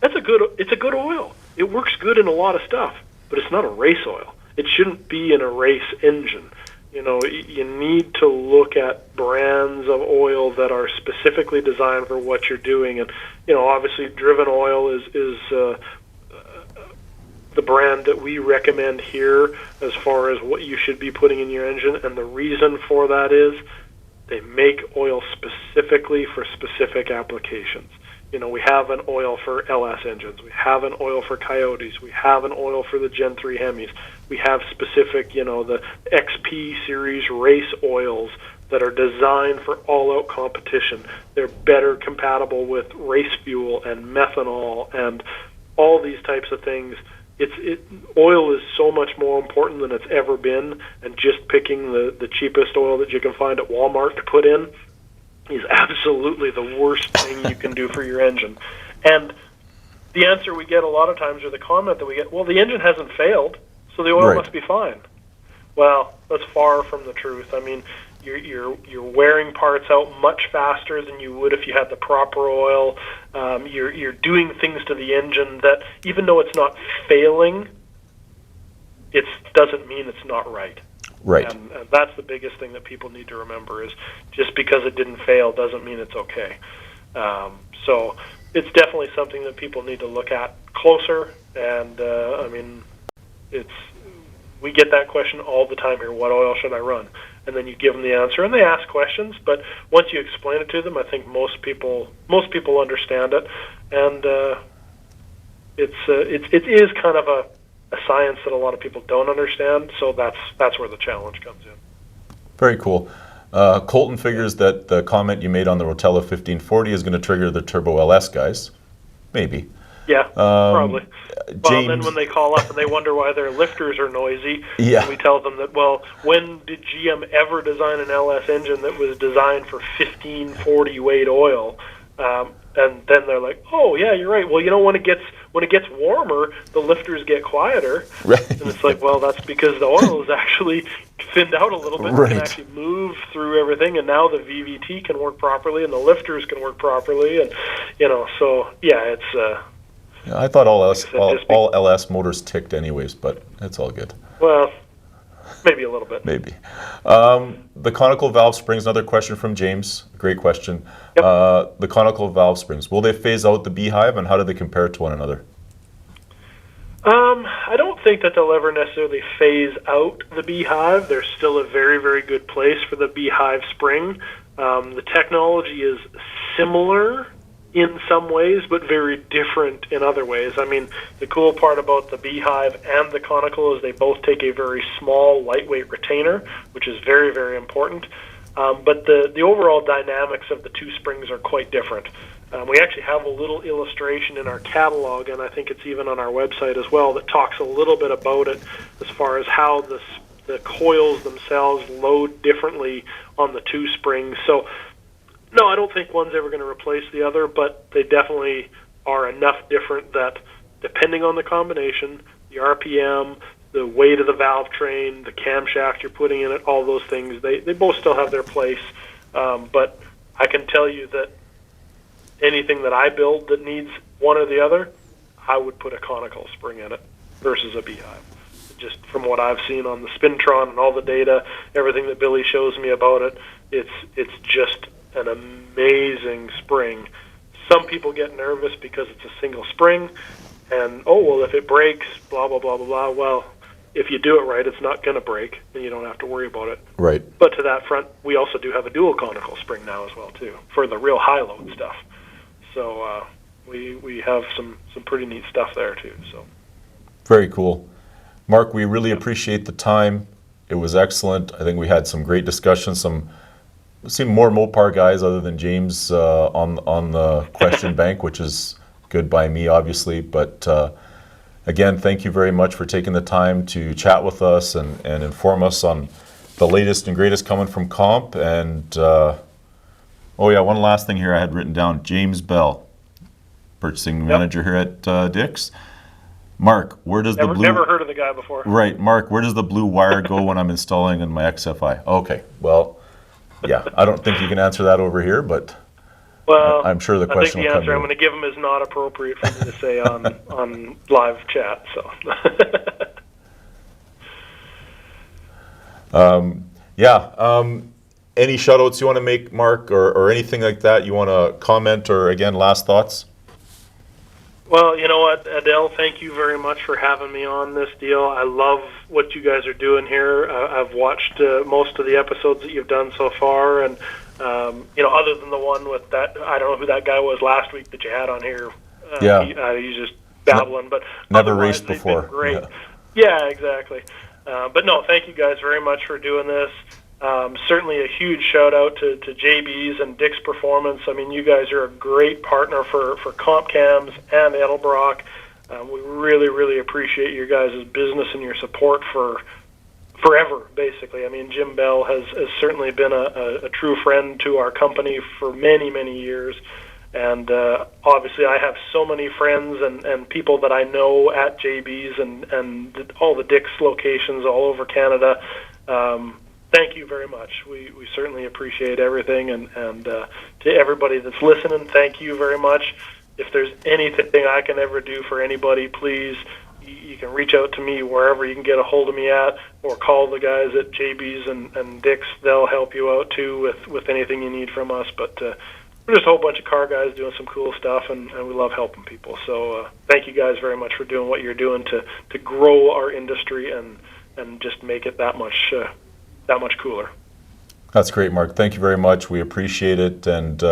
it's a good oil. It works good in a lot of stuff, but it's not a race oil. It shouldn't be in a race engine. You know, you need to look at brands of oil that are specifically designed for what you're doing. And, you know, obviously Driven Oil is the brand that we recommend here as far as what you should be putting in your engine. And the reason for that is they make oil specifically for specific applications. You know, we have an oil for LS engines. We have an oil for Coyotes. We have an oil for the Gen 3 Hemis. We have specific, you know, the XP series race oils that are designed for all-out competition. They're better compatible with race fuel and methanol and all these types of things. Oil is so much more important than it's ever been, and just picking the cheapest oil that you can find at Walmart to put in is absolutely the worst thing you can do for your engine. And the answer we get a lot of times, or the comment that we get, well, the engine hasn't failed, so the oil Right. must be fine. Well, that's far from the truth. I mean, you're wearing parts out much faster than you would if you had the proper oil. You're doing things to the engine that, even though it's not failing, it doesn't mean it's not right. Right. And that's the biggest thing that people need to remember, is just because it didn't fail doesn't mean it's okay. So it's definitely something that people need to look at closer. And I mean, we get that question all the time here: what oil should I run? And then you give them the answer, and they ask questions. But once you explain it to them, I think most people understand it. And it is kind of a science that a lot of people don't understand. So that's where the challenge comes in. Very cool. Colton figures that the comment you made on the Rotella 1540 is going to trigger the Turbo LS guys. Maybe. Yeah, probably. Well, James, then when they call up and they wonder why their lifters are noisy, Yeah. and we tell them that, well, when did GM ever design an LS engine that was designed for 1540 weight oil? And then they're like, oh, yeah, you're right. Well, you know, when it gets warmer, the lifters get quieter. Right. And it's like, well, that's because the oil is actually thinned out a little bit. Right. It can actually move through everything, and now the VVT can work properly, and the lifters can work properly. And, you know, so, yeah, it's... I thought all LS motors ticked anyways, but it's all good. Well, maybe a little bit. Maybe. The conical valve springs, another question from James. Great question. Yep. The conical valve springs, will they phase out the beehive, and how do they compare to one another? I don't think that they'll ever necessarily phase out the beehive. There's still a very, very good place for the beehive spring. The technology is similar in some ways, but very different in other ways. I mean, the cool part about the beehive and the conical is they both take a very small, lightweight retainer, which is very, very important. But the overall dynamics of the two springs are quite different. We actually have a little illustration in our catalog, and I think it's even on our website as well, that talks a little bit about it as far as how the coils themselves load differently on the two springs. So, no, I don't think one's ever going to replace the other, but they definitely are enough different that depending on the combination, the RPM, the weight of the valve train, the camshaft you're putting in it, all those things, they both still have their place. But I can tell you that anything that I build that needs one or the other, I would put a conical spring in it versus a beehive. Just from what I've seen on the Spintron and all the data, everything that Billy shows me about it, it's just an amazing spring. Some people get nervous because it's a single spring, and if it breaks, blah, blah, blah, blah, blah. Well, if you do it right, it's not going to break, and you don't have to worry about it. Right. But to that front, we also do have a dual conical spring now as well, too, for the real high-load stuff. So we have some pretty neat stuff there, too. So Very cool. Mark, we really appreciate the time. It was excellent. I think we had some great discussions, seem more Mopar guys other than James on the question bank, which is good by me, obviously. But again, thank you very much for taking the time to chat with us and inform us on the latest and greatest coming from Comp. And one last thing here I had written down: James Bell, purchasing manager here at Dick's. Mark, where does the blue... Never heard of the guy before. Right, Mark, where does the blue wire go when I'm installing in my XFI? Okay, well, yeah, I don't think you can answer that over here, but Well, I'm sure the question I think will the come answer I'm to going to give him is not appropriate for me to say on live chat. So. Any shout-outs you want to make, Mark, or anything like that you want to comment, or again, last thoughts? Well, you know what, Adel, thank you very much for having me on this deal. I love what you guys are doing here. I've watched most of the episodes that you've done so far, and other than the one with that, I don't know who that guy was last week that you had on here. He's just babbling, but never raced before. Great. Yeah, exactly. But no, thank you guys very much for doing this. Certainly a huge shout out to JBs and Dick's Performance. I mean, you guys are a great partner for Comp Cams and Edelbrock. We really, really appreciate your guys' business and your support for forever, basically. I mean, Jim Bell has certainly been a true friend to our company for many, many years. And obviously I have so many friends and people that I know at JBs and all the Dick's locations all over Canada. Thank you very much. We certainly appreciate everything, and to everybody that's listening, thank you very much. If there's anything I can ever do for anybody, please, you can reach out to me wherever you can get a hold of me at, or call the guys at JB's and Dick's. They'll help you out too with anything you need from us. But we're just a whole bunch of car guys doing some cool stuff, and we love helping people. So thank you guys very much for doing what you're doing to grow our industry and just make it that much cooler. That's great, Mark. Thank you very much. We appreciate it, and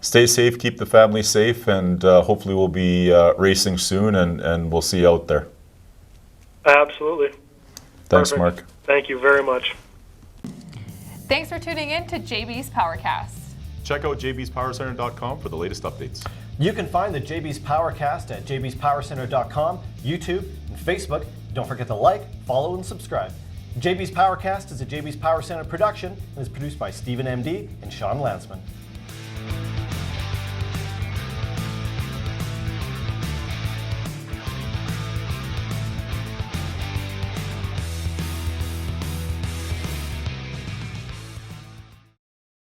stay safe, keep the family safe, and hopefully we'll be racing soon, and we'll see you out there. Absolutely. Thanks, Perfect. Mark. Thank you very much. Thanks for tuning in to JBs Powercast. Check out jbspowercenter.com for the latest updates. You can find the JBs Powercast at jbspowercenter.com, YouTube, and Facebook. Don't forget to like, follow, and subscribe. JBs Powercast is a JBs Power Center production and is produced by Stephen MD and Sean Lansman.